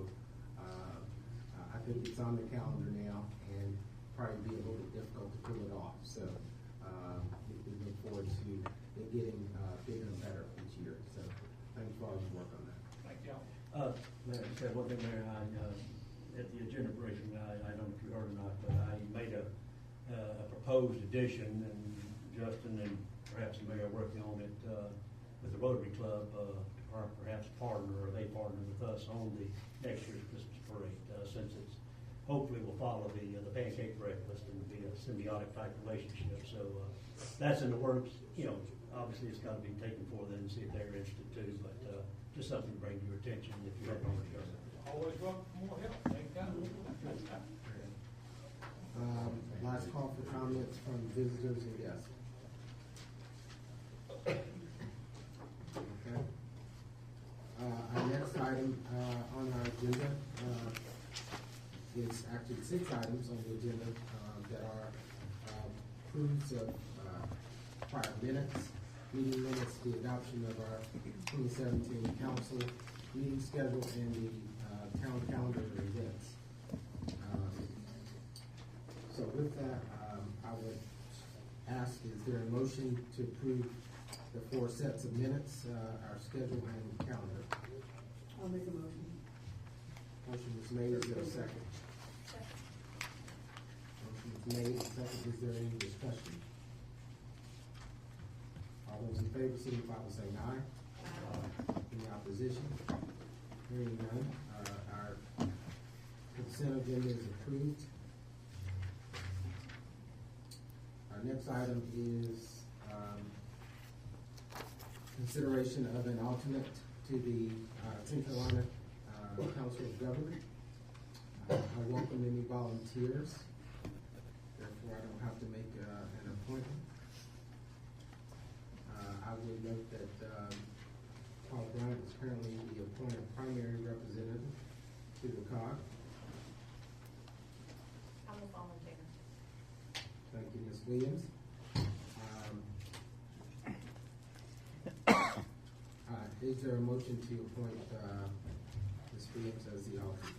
I think it's on the calendar now, and probably be a little bit difficult to pull it off. So we look forward to it getting bigger and better each year. So thanks for all your work on that. Thank y'all. Mayor, I said one thing there, at the agenda briefing, I don't know if you heard or not, but I made a proposed addition, and Justin and perhaps the mayor are working on it, with the Rotary Club, or perhaps partner, or they partner with us on the next year's Christmas parade, since it's, hopefully will follow the pancake breakfast and be a symbiotic type relationship. So, that's in the works. You know, obviously it's gotta be taken for them and see if they're interested too, but, just something to bring to your attention if you haven't already heard of it. Always welcome for more help. Thank God. Last call for comments from visitors and guests. Okay. Our next item on our agenda is actually 6 items on the agenda that are proofs of prior minutes, meeting minutes, the adoption of our 2017 council meeting schedule, and the town calendar of events. So with that, I would ask, is there a motion to approve the 4 sets of minutes, our schedule and calendar? I'll make a motion. Motion was made, is there a second? Motion was made, second, is there any discussion? All those in favor, signify by saying aye. Any opposition? Hearing none, our consent agenda is approved. Our next item is consideration of an alternate to the Central Carolina Council of Government. I welcome any volunteers. Therefore, I don't have to make an appointment. I would note that Paul Bryant is currently the appointed primary representative Williams. Is there a motion to appoint Ms. Williams as the alternate?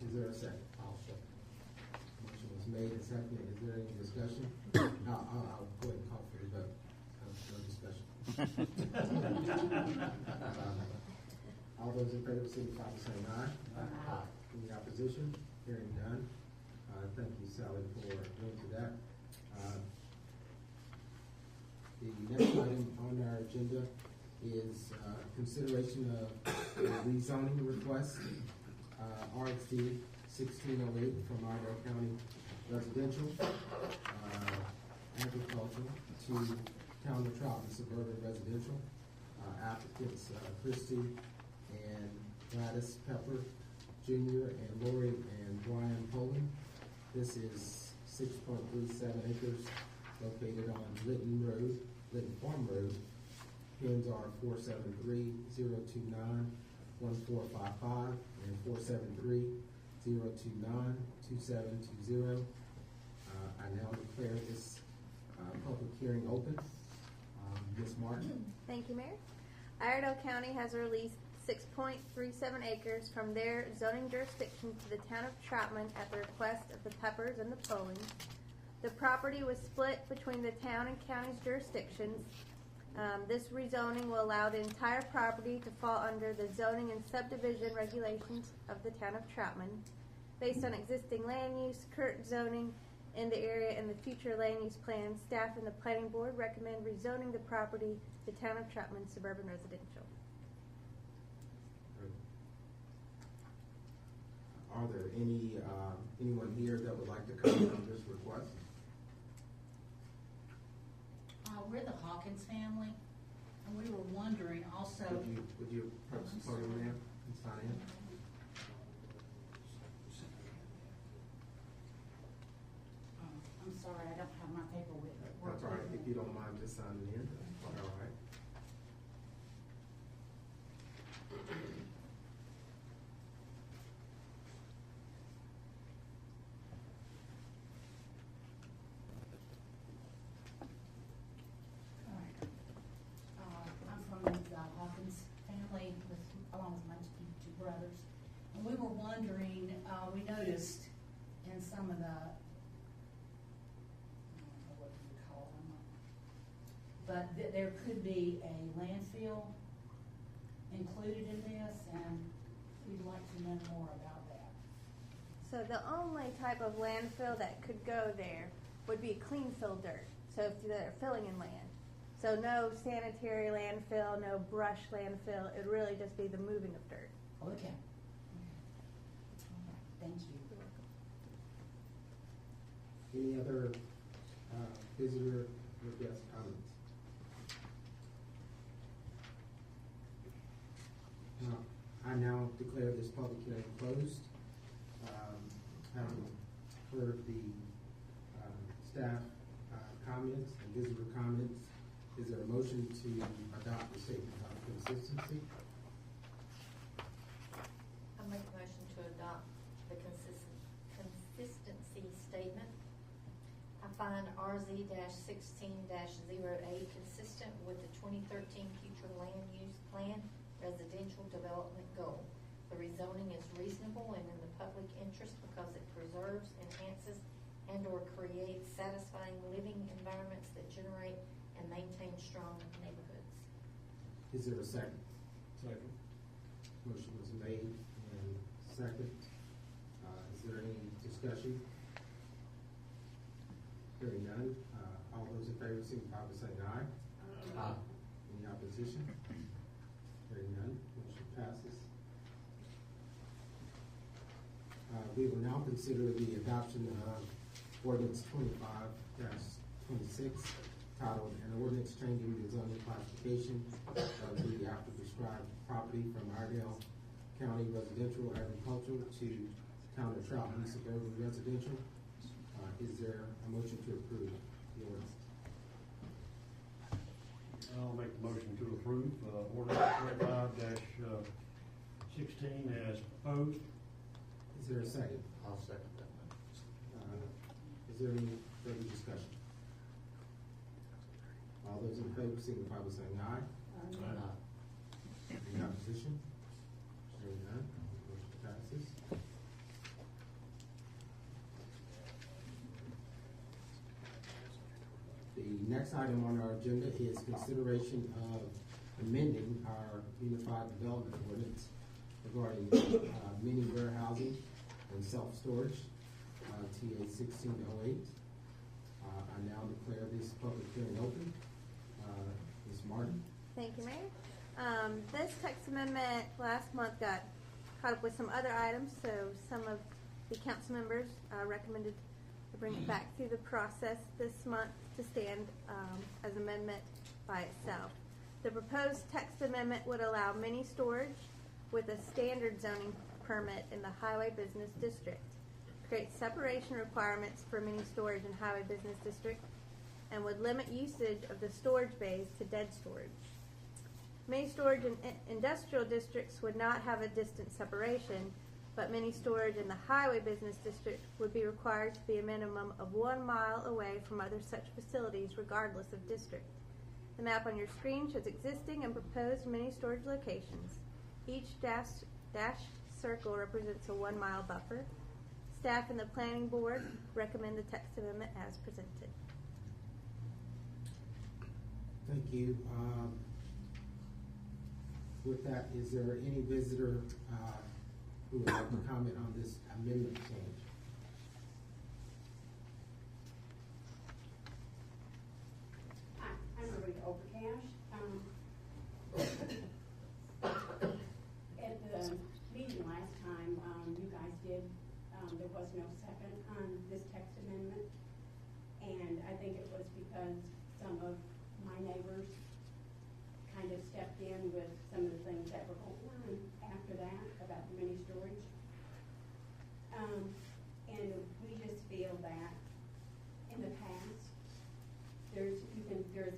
Is there a second? I'll second. Motion was made and seconded. Is there any discussion? I'll go ahead and call for the vote. No discussion. All those in favor signify by saying aye. Aye. Any opposition? Hearing none. Thank you, Sally, for going to that. The next item on our agenda is consideration of rezoning request, RxD 1608 from Idaho County Residential, Agricultural to Town of Troutman Suburban Residential. Applicants Christy and Gladys Pepper Jr. and Lori and Brian Poland. This is 6.37 acres located on Litton Farm Road. Pins are 473-029-1455 and 473-029-2720. I now declare this public hearing open. Ms. Martin. Thank you, Mayor. Iredell County has released 6.37 acres from their zoning jurisdiction to the town of Troutman at the request of the Peppers and the Polings. The property was split between the town and county's jurisdictions. This rezoning will allow the entire property to fall under the zoning and subdivision regulations of the town of Troutman. Based on existing land use, current zoning in the area, and the future land use plan, staff and the planning board recommend rezoning the property to town of Troutman suburban residential. Are there anyone here that would like to comment on this request? We're the Hawkins family, and we were wondering also. Would you approach the podium, ma'am, and sign in? I'm sorry, I don't have my paper with me. That's all right. If you don't mind just signing in, that's all right. I'm from the Hawkins family, along with my two brothers. And we were wondering, we noticed in some of the, I don't know what you call them, but there could be a landfill included in this, and we'd like to know more about that. So the only type of landfill that could go there would be clean fill dirt. So if they're filling in land. So no sanitary landfill, no brush landfill. It would really just be the moving of dirt. Okay. Thank you. Any other visitor or guest comments? I now declare this public hearing closed. Having heard the staff comments and visitor comments, is there a motion to adopt the statement of consistency? I make a motion to adopt the consistency statement. I find RZ-16-08 consistent with the 2013 future land use plan residential development goal. The rezoning is reasonable and in the public interest because it preserves, enhances, and/or creates satisfying living environments that generate and maintain strong neighborhoods. Is there a second? Second. Motion was made and second. Is there any discussion? Hearing none. All those in favor signify by saying aye. Aye. Any opposition? Hearing none. Motion passes. We will now consider the adoption of ordinance 25-26, titled "An Ordinance Changing the Zoning Classification of the After Described Property from Iredell County Residential Agricultural to Town of Troutman Suburban Residential." Is there a motion to approve the ordinance? I'll make the motion to approve ordinance 25-16 as proposed. Is there a second? I'll second that. Is there any Further discussion? All those in favor signify by saying aye. Any opposition? Hearing none, motion passes. The next item on our agenda is consideration of amending our Unified Development Ordinance regarding mini warehousing and self-storage, TA 1608. I now declare this public hearing open. Ms. Martin? Thank you, Mayor. This text amendment last month got caught up with some other items, so some of the council members recommended to bring it back through the process this month to stand as amendment by itself. The proposed text amendment would allow mini storage with a standard zoning permit in the Highway Business District, create separation requirements for mini storage in Highway Business District, and would limit usage of the storage bays to dead storage. Mini storage in industrial districts would not have a distant separation, but mini storage in the Highway Business District would be required to be a minimum of 1 mile away from other such facilities regardless of district. The map on your screen shows existing and proposed mini storage locations. Each dashed circle represents a 1 mile buffer. Staff and the planning board recommend the text amendment as presented. Thank you. With that, is there any visitor who would like to comment on this amendment change? Hi, I'm Marita Overcash. At the meeting last time, you guys did, there was no second on this text amendment. And I think it was because some of my neighbors kind of stepped in with some of the things that were going on after that about the mini storage. And we just feel that in the past, there's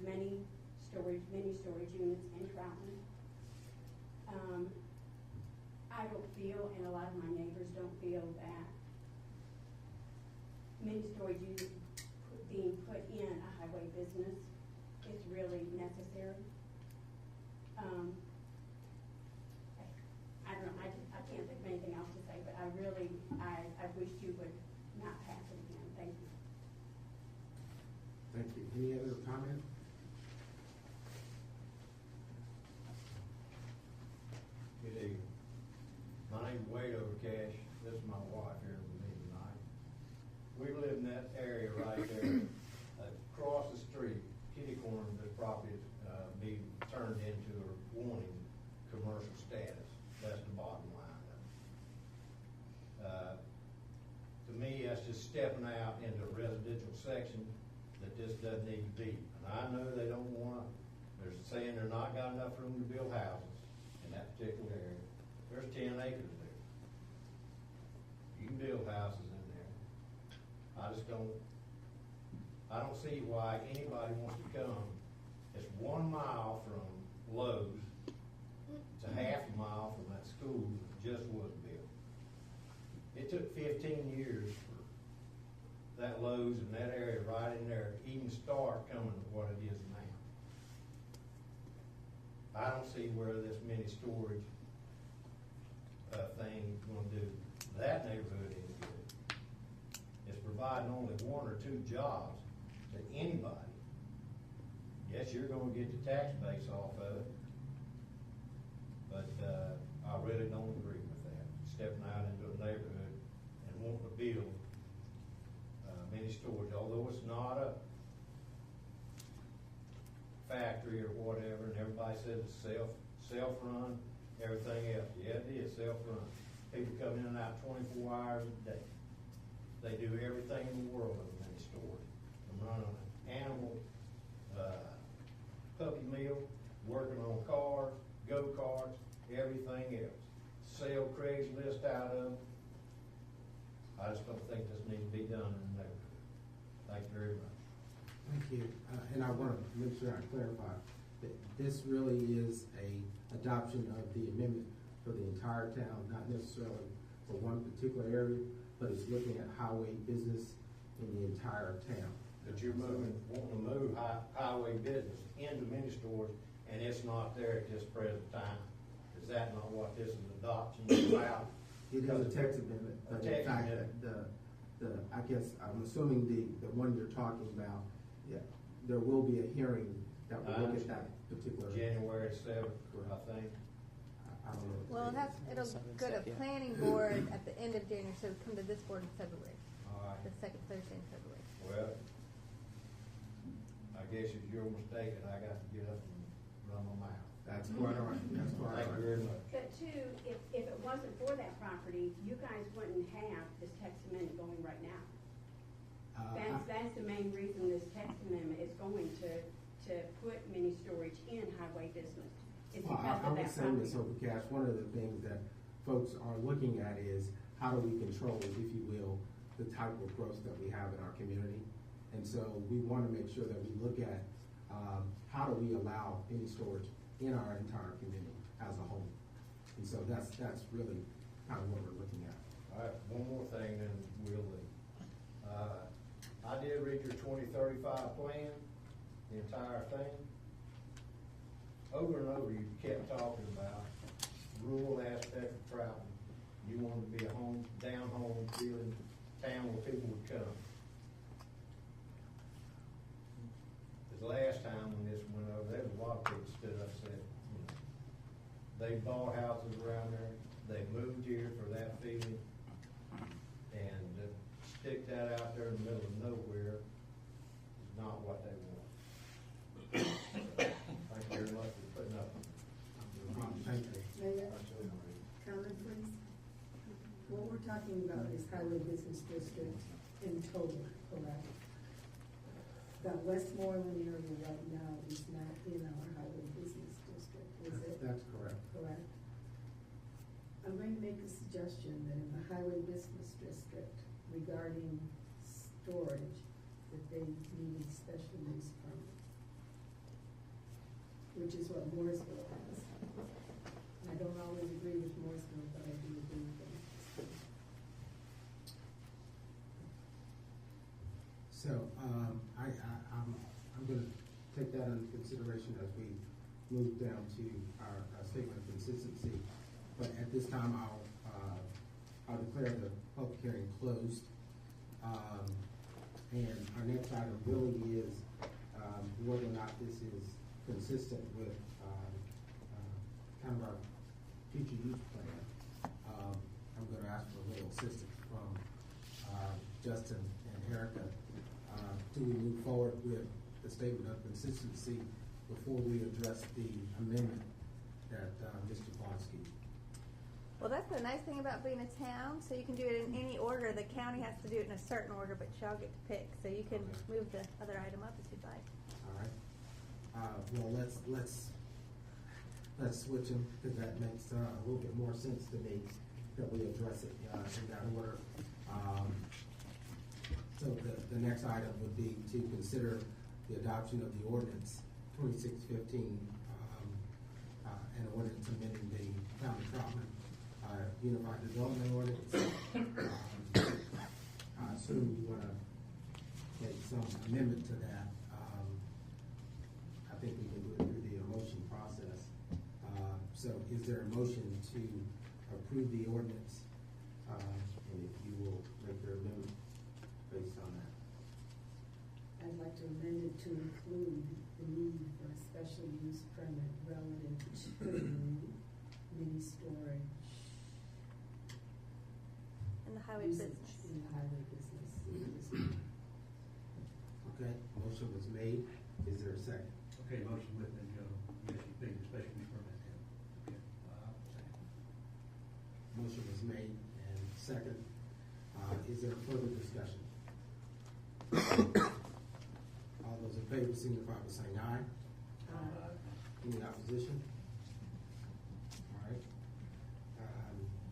many storage units in Troutman. I don't feel, and a lot of my neighbors don't feel, that mini storage units being put in a highway business is really necessary. I don't know, I can't think of anything else to say, but I wish you would not pass it again. Thank you. Thank you. Any other comment? Good evening. My name's Wade Overcash. This is my wife here with me tonight. We live in that area right there. Across the street, kitty corner of the property be turned into or wanting commercial status. That's the bottom line of it. To me, that's just stepping out into a residential section that this doesn't need to be. And I know they don't want to, they're saying they're not got enough room to build houses in that particular area. There's 10 acres there. You can build houses in there. I don't see why anybody wants to come. It's 1 mile from Lowe's to half a mile from that school that just wasn't built. It took 15 years for that Lowe's in that area right in there to even start coming to what it is now. I don't see where this mini storage thing is going to do that neighborhood any good. It's providing only 1 or 2 jobs to anybody. Yes, you're going to get the tax base off of it, but I really don't agree with that. Stepping out into a neighborhood and wanting to build mini storage, although it's not a factory or whatever, and everybody says it's self-run, everything else. Yeah, it is self-run. People come in and out 24 hours a day. They do everything in the world in mini storage. From running an animal puppy mill, working on cars, go-karts, everything else. Sell Craigslist out of them. I just don't think this needs to be done in the neighborhood. Thank you very much. Thank you. And I want to make sure I clarify that this really is a adoption of the amendment for the entire town, not necessarily for one particular area, but it's looking at highway business in the entire town. But you're wanting to move highway business into mini stores, and it's not there at this present time. Is that not what this is adoption about? It is a text amendment, but in fact, I guess, I'm assuming the one you're talking about, yeah, there will be a hearing that will look at that particular. January 7th, I think. I don't know. Well, it'll go to planning board at the end of January, so it'll come to this board in February, All right. the second Thursday in February. Well, I guess it's your mistake that I got to get up and run my mouth. That's quite all right. That's quite all right. Thank you very much. But two, if it wasn't for that property, you guys wouldn't have this text amendment going right now. That's the main reason this text amendment is going to put mini storage in highway business. It's Well, because I of would that say, property. Ms. Overcash, one of the things that folks are looking at is how do we control, if you will, the type of growth that we have in our community. And so we want to make sure that we look at how do we allow mini storage in our entire community as a whole. And so that's really kind of what we're looking at. All right, one more thing, then we'll leave. I did read your 2035 plan, the entire thing. Over and over, you kept talking about rural aspect of Troutman. You wanted to be a down home feeling town where people would come. The last time when this went over, there was a lot of people stood up and said, you know, they bought houses around there, they moved here for that feeling, and stick that out there in the middle of nowhere is not what they want. Thank you very much for putting up. Thank you. Mayor, comment please. What we're talking about is highway business district in total, correct? That Westmoreland area right now is not in our highway business district, is it? That's correct. Correct. I'm going to make a suggestion that in the highway business district regarding storage, that they need a special use permit, which is what Mooresville has. I don't always agree with Mooresville, but I do agree with them. So, I'm going to take that into consideration as we move down to our statement of consistency. But at this time, I'll declare the public hearing closed. And our next item really is whether or not this is consistent with kind of our future use plan. I'm going to ask for a little assistance from Justin and Erica. Do we move forward with the statement of consistency before we address the amendment that Mr. Blonsky? Well, that's the nice thing about being a town, so you can do it in any order. The county has to do it in a certain order, but y'all get to pick, so you can move the other item up if you'd like. All right. Well, let's switch them, because that makes a little bit more sense to me that we address it in that order. So the next item would be to consider the adoption of the ordinance 2615, an ordinance amending the Town of Troutman Unified Development Ordinance. I assume you want to make some amendment to that. I think we can do it through the motion process. So is there a motion to approve the ordinance? And if you will make your amendment based on that. I'd like to amend it to include the need for a special use permit relative to mini storage. In the highway usage business. In the highway business. Okay, motion was made. Is there a second? Okay, motion with the, yes, you think the special use permit. Okay. Motion was made and second. Is there further discussion? All those in favor signify by saying aye. Aye. Any opposition? All right.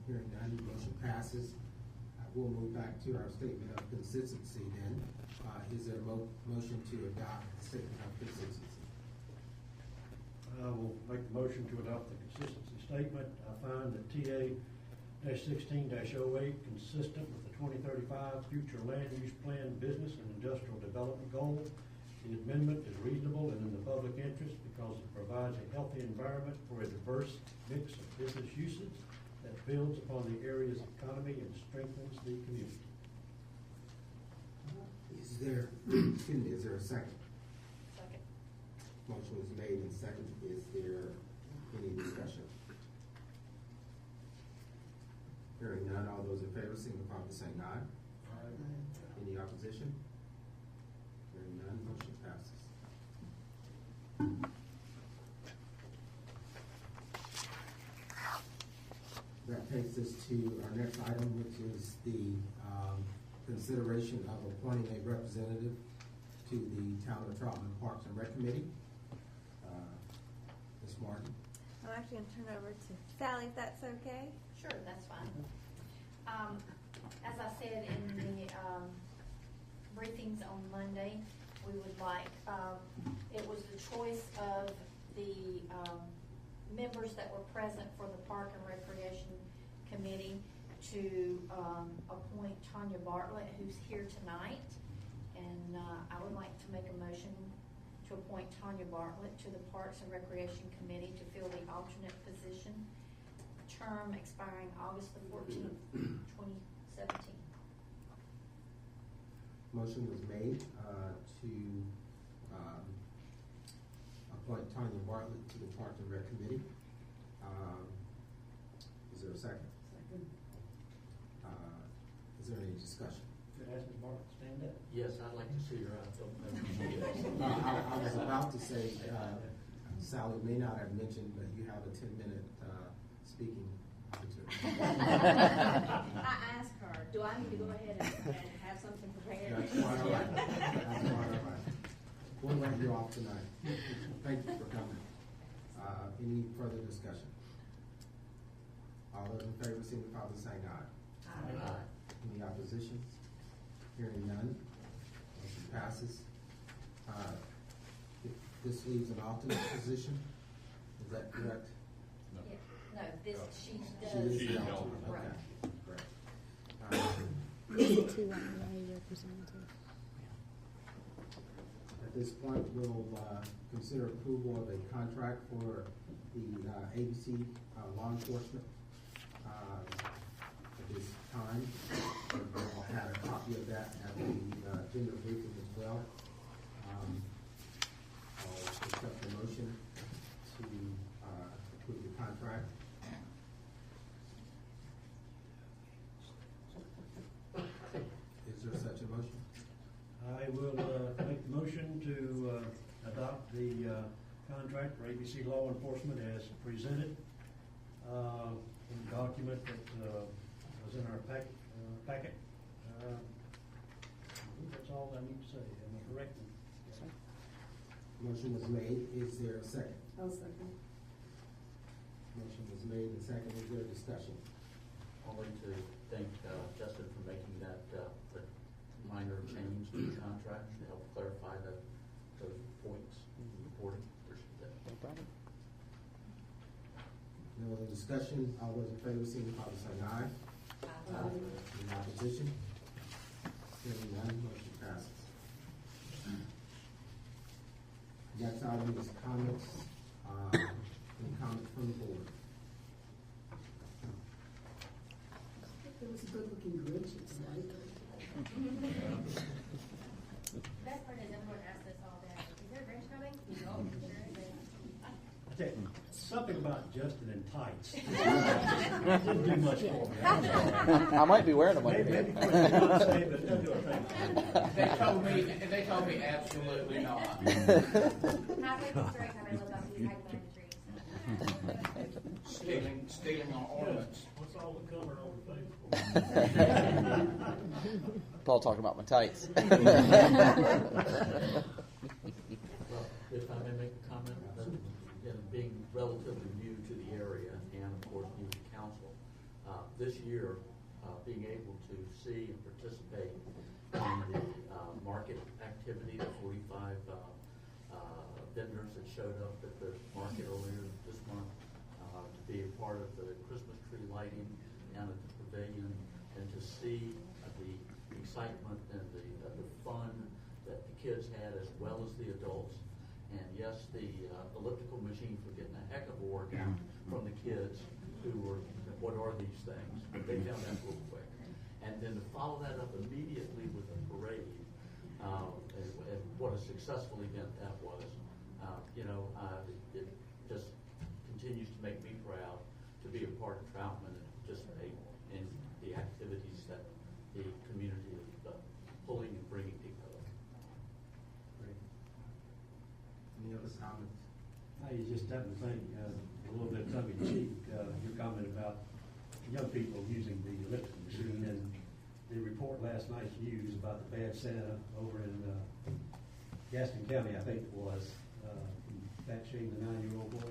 Hearing none, motion passes. We'll move back to our statement of consistency then. Is there a motion to adopt the statement of consistency? I will make the motion to adopt the consistency statement. I find that TA 16-08, consistent with the 2035 Future Land Use Plan Business and Industrial Development Goal. The amendment is reasonable and in the public interest because it provides a healthy environment for a diverse mix of business uses that builds upon the area's economy and strengthens the community. Is there, excuse me, is there a second? Second. Motion was made and seconded. Is there any discussion? Hearing none, all those in favor signify by saying aye. Aye. Any opposition? Hearing none, motion passes. That takes us to our next item, which is the consideration of appointing a representative to the Town of Troutman Parks and Rec Committee. Ms. Martin. I'm actually going to turn it over to Sally, if that's okay. Sure, that's fine. As I said in the briefings on Monday, we would like, it was the choice of the members that were present for the Park and Recreation Committee to appoint Tanya Bartlett, who's here tonight. And I would like to make a motion to appoint Tanya Bartlett to the Parks and Recreation Committee to fill the alternate position, term expiring August the 14th, 2017. Motion was made to appoint Tanya Bartlett to the Parks and Rec Committee. Is there a second? Second. Is there any discussion? Could I ask Ms. Martin to stand up? Yes, I'd like to see her out. I was about to say, Sally may not have mentioned, but you have a 10-minute speaking opportunity. I asked her, do I need to go ahead and have something prepared? That's quite all right. That's quite all right. We'll let you off tonight. Thank you for coming. Any further discussion? All those in favor signify by saying aye. Aye. Any opposition? Hearing none, motion passes. This leaves an alternate position, is that correct? No, this, she does. She is the alternate, Right. okay, great. At this point, we'll consider approval of a contract for the ABC law enforcement. At this time, we'll have a copy of that at the agenda briefing as well. I'll accept the motion to approve the contract. Is there such a motion? I will make the motion to adopt the contract for ABC Law Enforcement as presented in the document that was in our packet. I think that's all I need to say. Am I correct? Motion was made. Is there a second? I'll second. Motion was made and second. Is there a discussion? I'd like to thank Justin for making that minor change to the contract to help clarify those points in reporting. Appreciate that. No problem. No other discussion. All those in favor signify by saying aye. Aye. Any opposition? Hearing none, motion passes. Next item is comments. Any comments from the board? It was a good-looking Grinch tonight. Best part is everyone asks this all day. Is there a Grinch coming? No, sure is. I tell you, something about Justin in tights. Didn't do much for me. I might be wearing them. Maybe but it doesn't do a thing. They told me absolutely not. Halfway through the story time, I look up and I Stealing our ornaments. What's all the color on the face? Paul talking about my tights. Well, if I may make a comment, again, being relatively new to the area and of course new to council, this year being able to see and participate in the market activity, the 45 vendors that showed up at the market earlier this month, to be a part of the Christmas tree lighting, down at the pavilion and to see the excitement and the fun that the kids had as well as the adults. And yes, the elliptical machines were getting a heck of a workout from the kids who were, what are these things? But they found that real quick. And then to follow that up immediately with a parade, and what a successful event that was. It just continues to make me proud to be a part of Troutman and participate in the activities that the community is pulling and bringing together. Great. Any other comments? I just happen to think a little bit tongue in cheek, your comment about young people using the elliptical machine, and the report last night's news about the bad Santa over in Gaston County, I think it was, batching the 9-year-old boy.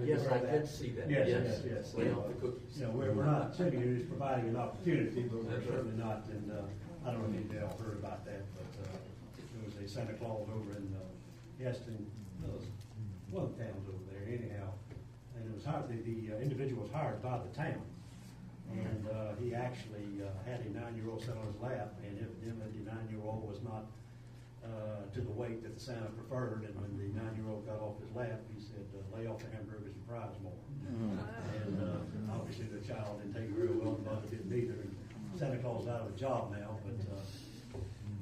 Yes, I did see that. Yes. Laying off the cookies. We're not sitting here just providing an opportunity, but we're certainly not, and I don't know if you all heard about that, but there was a Santa Claus over in Gaston, one of the towns over there anyhow, and it was hired, the individual was hired by the town, and he actually had a 9-year-old sit on his lap, and evidently the 9-year-old was not to the weight that the Santa preferred, and when the 9-year-old got off his lap, he said, lay off the hamburgers and fries more. And obviously the child didn't take it very well, and the mother didn't either, and Santa Claus is out of a job now, but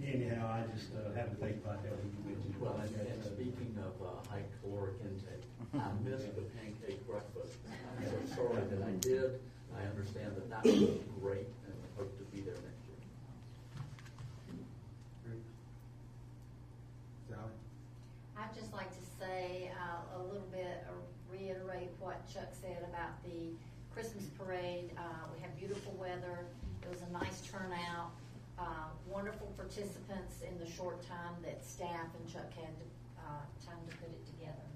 anyhow, I just have to think about that when you mentioned. Well, and speaking of high caloric intake, I missed the pancake breakfast. I'm so sorry that I did. I understand that was great, and I hope to be there next year. Great. Sally? I'd just like to say a little bit, reiterate what Chuck said about the Christmas parade. We had beautiful weather. It was a nice turnout. Wonderful participants in the short time that staff and Chuck had time to put it together.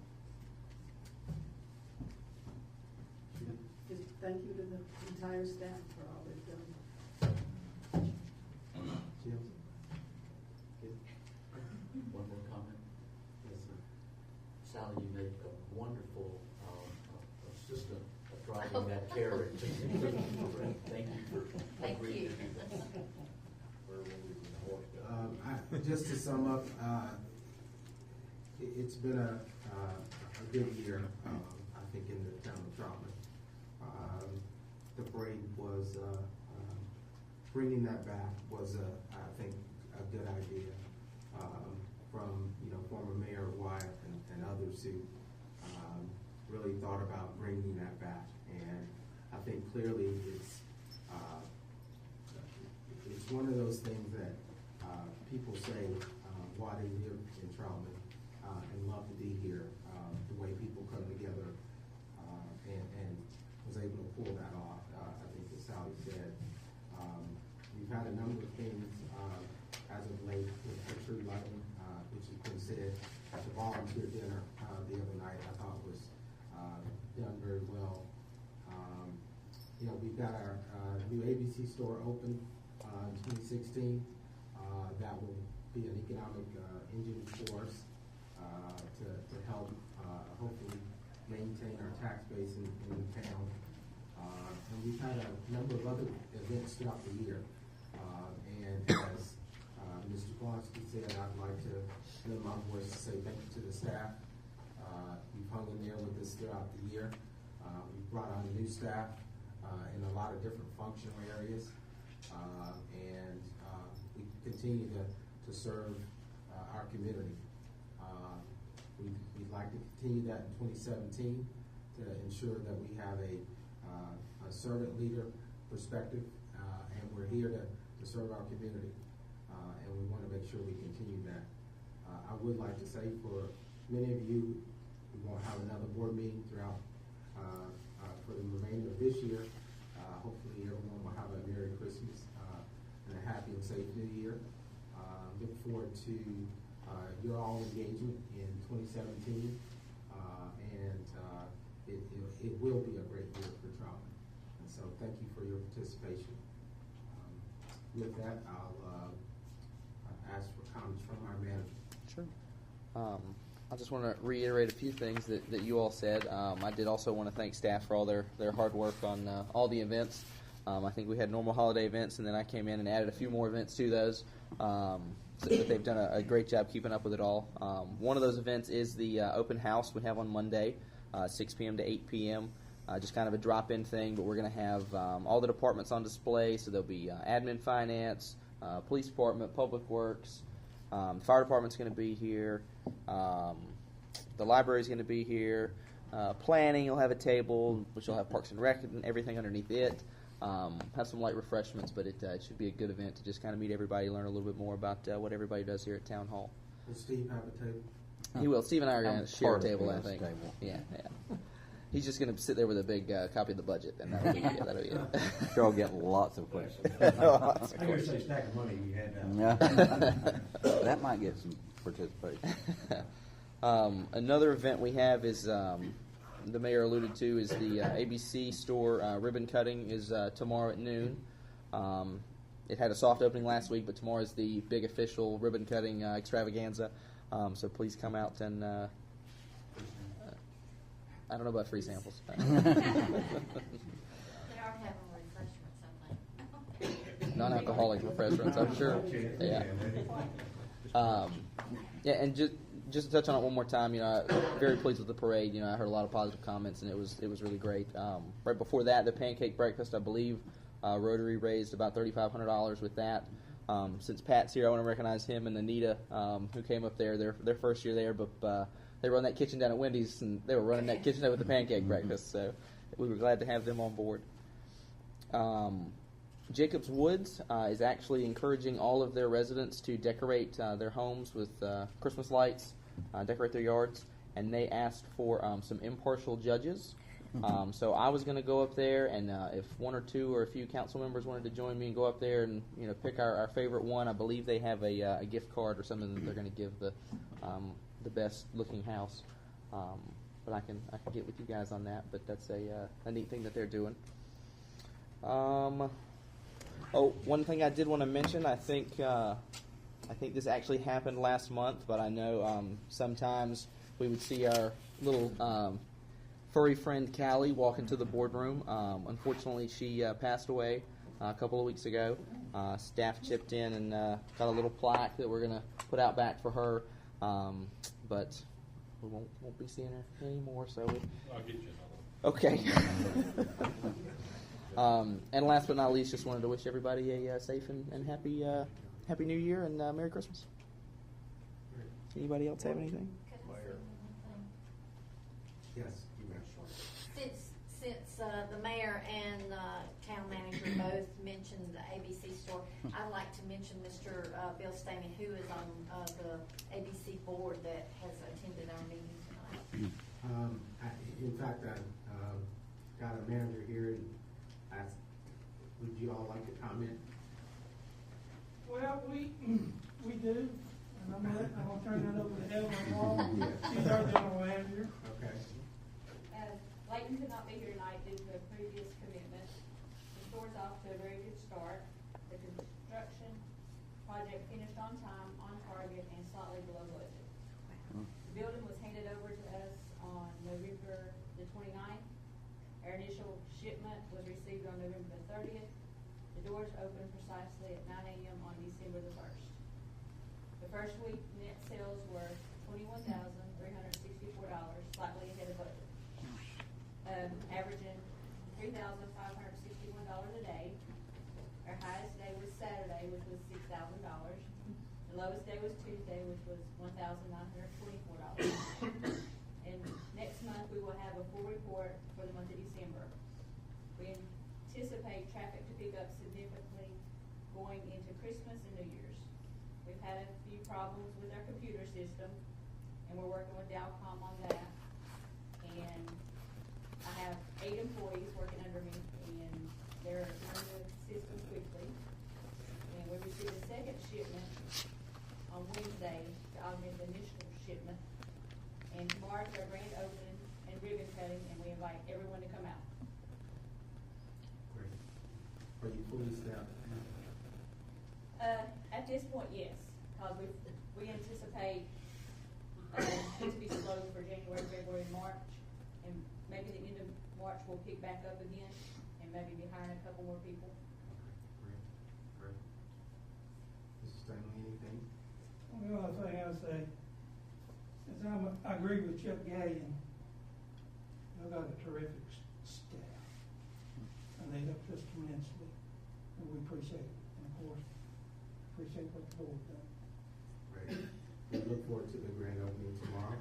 Just thank you to the entire staff for all they've done. Jim? One more comment? Yes, sir. Sally, you made a wonderful assistant at driving that carriage. Thank you for agreeing to do that. Just to sum up, it's been a good year, I think, in the town of Troutman. The parade was, bringing that back was, I think, a good idea from, former Mayor Wyatt and others who really thought about bringing that back. And I think clearly it's one of those things that people say why they live in Troutman and love to be here, the way people come together and was able to pull that off. I think as Sally said, we've had a number of things as of late with the tree lighting, which has been said at the volunteer dinner the other night. I thought was done very well. We've got our new ABC store open in 2016. That will be an economic engine for us to help hopefully maintain our tax base in the town. And we've had a number of other events throughout the year. And as Mr. Blonsky said, I'd like to lend my voice to say thank you to the staff. You've hung in there with us throughout the year. We've brought on new staff in a lot of different functional areas. And we continue to serve our community. We'd like to continue that in 2017 to ensure that we have a servant leader perspective, and we're here to serve our community. And we want to make sure we continue that. I would like to say for many of you, we won't have another board meeting throughout for the remainder of this year. Hopefully everyone will have a Merry Christmas and a happy and safe New Year. Look forward to your all engagement in 2017, and it will be a great year for Troutman. And so thank you for your participation. With that, I'll ask for comments from our manager. Sure. I just want to reiterate a few things that you all said. I did also want to thank staff for all their hard work on all the events. I think we had normal holiday events, and then I came in and added a few more events to those. So they've done a great job keeping up with it all. One of those events is the open house we have on Monday, 6 p.m. to 8 p.m. Just kind of a drop-in thing, but we're going to have all the departments on display. So there'll be admin, finance, police department, public works. The fire department's going to be here. The library's going to be here. Planning, you'll have a table, which will have Parks and Rec and everything underneath it. Have some light refreshments, but it should be a good event to just kind of meet everybody, learn a little bit more about what everybody does here at Town Hall. Will Steve have a table? He will. Steve and I are going to share a part of table, I this think. table. Yeah. He's just going to sit there with a big copy of the budget, and that'll be it. Sure, I'll get lots of questions. Lots of I hear you say questions. stack of money you had That might get some participation. Another event we have is the mayor alluded to is the ABC store ribbon cutting is tomorrow at noon. It had a soft opening last week, but tomorrow is the big official ribbon cutting extravaganza. So please come out and I don't know about free samples. They are having refreshments, I think. Non-alcoholic refreshments, I'm sure. Yeah. Yeah, and just to touch on it one more time, very pleased with the parade. I heard a lot of positive comments, and it was really great. Right before that, the pancake breakfast, I believe Rotary raised about $3,500 with that. Since Pat's here, I want to recognize him and Anita, who came up there their first year there, but they run that kitchen down at Wendy's, and they were running that kitchen there with the pancake breakfast, so we were glad to have them on board. Jacobs Woods is actually encouraging all of their residents to decorate their homes with Christmas lights, decorate their yards, and they asked for some impartial judges. So I was going to go up there, and if one or two or a few council members wanted to join me and go up there and pick our favorite one, I believe they have a gift card or something that they're going to give the best looking house. But I can get with you guys on that. But that's a neat thing that they're doing. One thing I did want to mention, I think this actually happened last month, but I know sometimes we would see our little furry friend Callie walk into the boardroom. Unfortunately, she passed away a couple of weeks ago. Staff chipped in and got a little plaque that we're going to put out back for her, but we won't be seeing her anymore. So I'll get you another. Okay. And last but not least, just wanted to wish everybody a safe and happy New Year and Merry Christmas. Anybody else have anything? Yes. Since the mayor and town manager both mentioned the ABC store, I'd like to mention Mr. Bill Stamey, who is on the ABC board that has attended our meeting tonight. In fact, I got a manager here, and asked, would you all like to comment? Well, we do, and I'm gonna turn that over to Ellen Wall. She's our general manager. Okay. Layton could not be here tonight due to a previous commitment. The store's off to a very good start. The construction project finished on time, on target, and slightly below budget. The building was handed over to us on November the 29th. Our initial shipment was received on November the 30th. The doors opened precisely at 9 a.m. on December the 1st. The first week net sales were $21,364, slightly ahead of budget. Averaging $3,561 a day. Our highest day was Saturday, which was $6,000. The lowest day was Tuesday, which was $1,924. And next month we will have a full report for the month of December. We anticipate traffic to pick up significantly going into Christmas and New Year's. We've had a few problems with our computer system, and we're working with Dalcom on that. And I have 8 employees working under me, and they're learning the system quickly. And we received a second shipment on Wednesday to augment the initial shipment. And tomorrow is our grand opening and ribbon cutting, and we invite everyone to come out. Great. Are you fully staffed? At this point, yes, because we anticipate it to be slow for January, February, and March. And maybe the end of March we'll pick back up again and maybe be hiring a couple more people. Great. Mr. Stanley, anything? Well, the other thing I would say, is I agree with Chuck Gay, and they've got a terrific staff, and they helped us tremendously, and we appreciate it. And of course, appreciate what the board done. Great. We look forward to the grand opening tomorrow.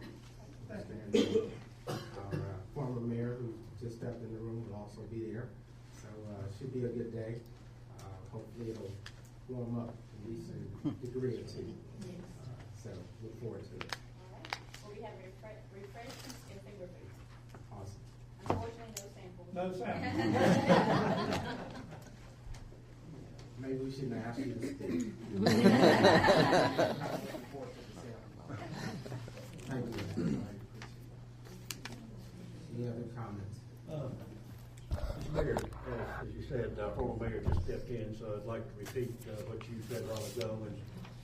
Thank Understand our former mayor, who just stepped in the room, will also be there. So should be a good day. Hopefully it'll warm up at least a degree or two. So look forward to it. All right. Well, we have refreshments and finger foods. Awesome. Unfortunately, no samples. No samples. Maybe we shouldn't ask you to speak. Thank you. Any other comments? Mr. Mayor, as you said, our former mayor just stepped in, so I'd like to repeat what you said a while ago and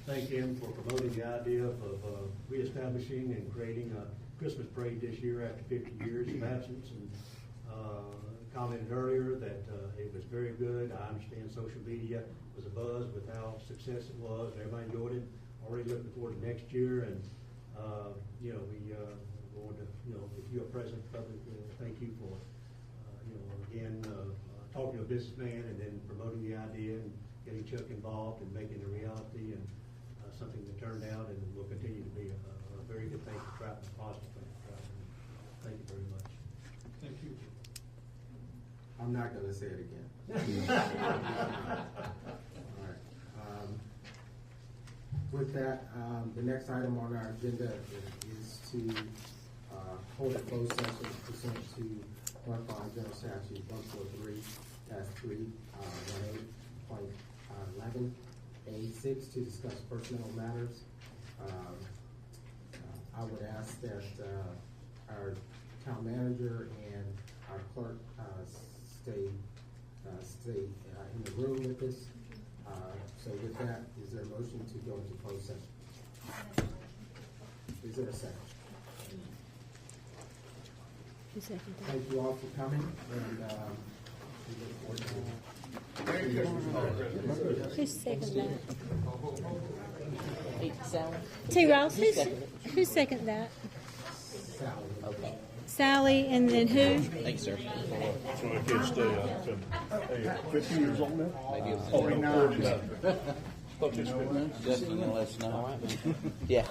thank him for promoting the idea of reestablishing and creating a Christmas parade this year after 50 years of absence. And commented earlier that it was very good. I understand social media was a buzz with how success it was, and everybody enjoyed it. Already looking forward to next year, and we going to, if you're present, public, thank you for, again, talking to a businessman and then promoting the idea and getting Chuck involved and making it a reality and something that turned out and will continue to be a very good thing for Troutman, positive thing for Troutman. Thank you very much. Thank you. I'm not going to say it again. All right. With that, the next item on our agenda is to hold a closed session pursuant to 1 General Statute 143-3.11A6 to discuss personnel matters. I would ask that our town manager and our clerk stay in the room with us. So with that, is there a motion to go into closed session? Is there a second? Thank you all for coming, and we look forward to it. Who seconded that? Sally? T. Ross, who seconded that? Sally. Okay. Sally, and then who? Thanks, sir. So the kids stay 50 years old now? Maybe it was 49. Justin, let us know. Yeah.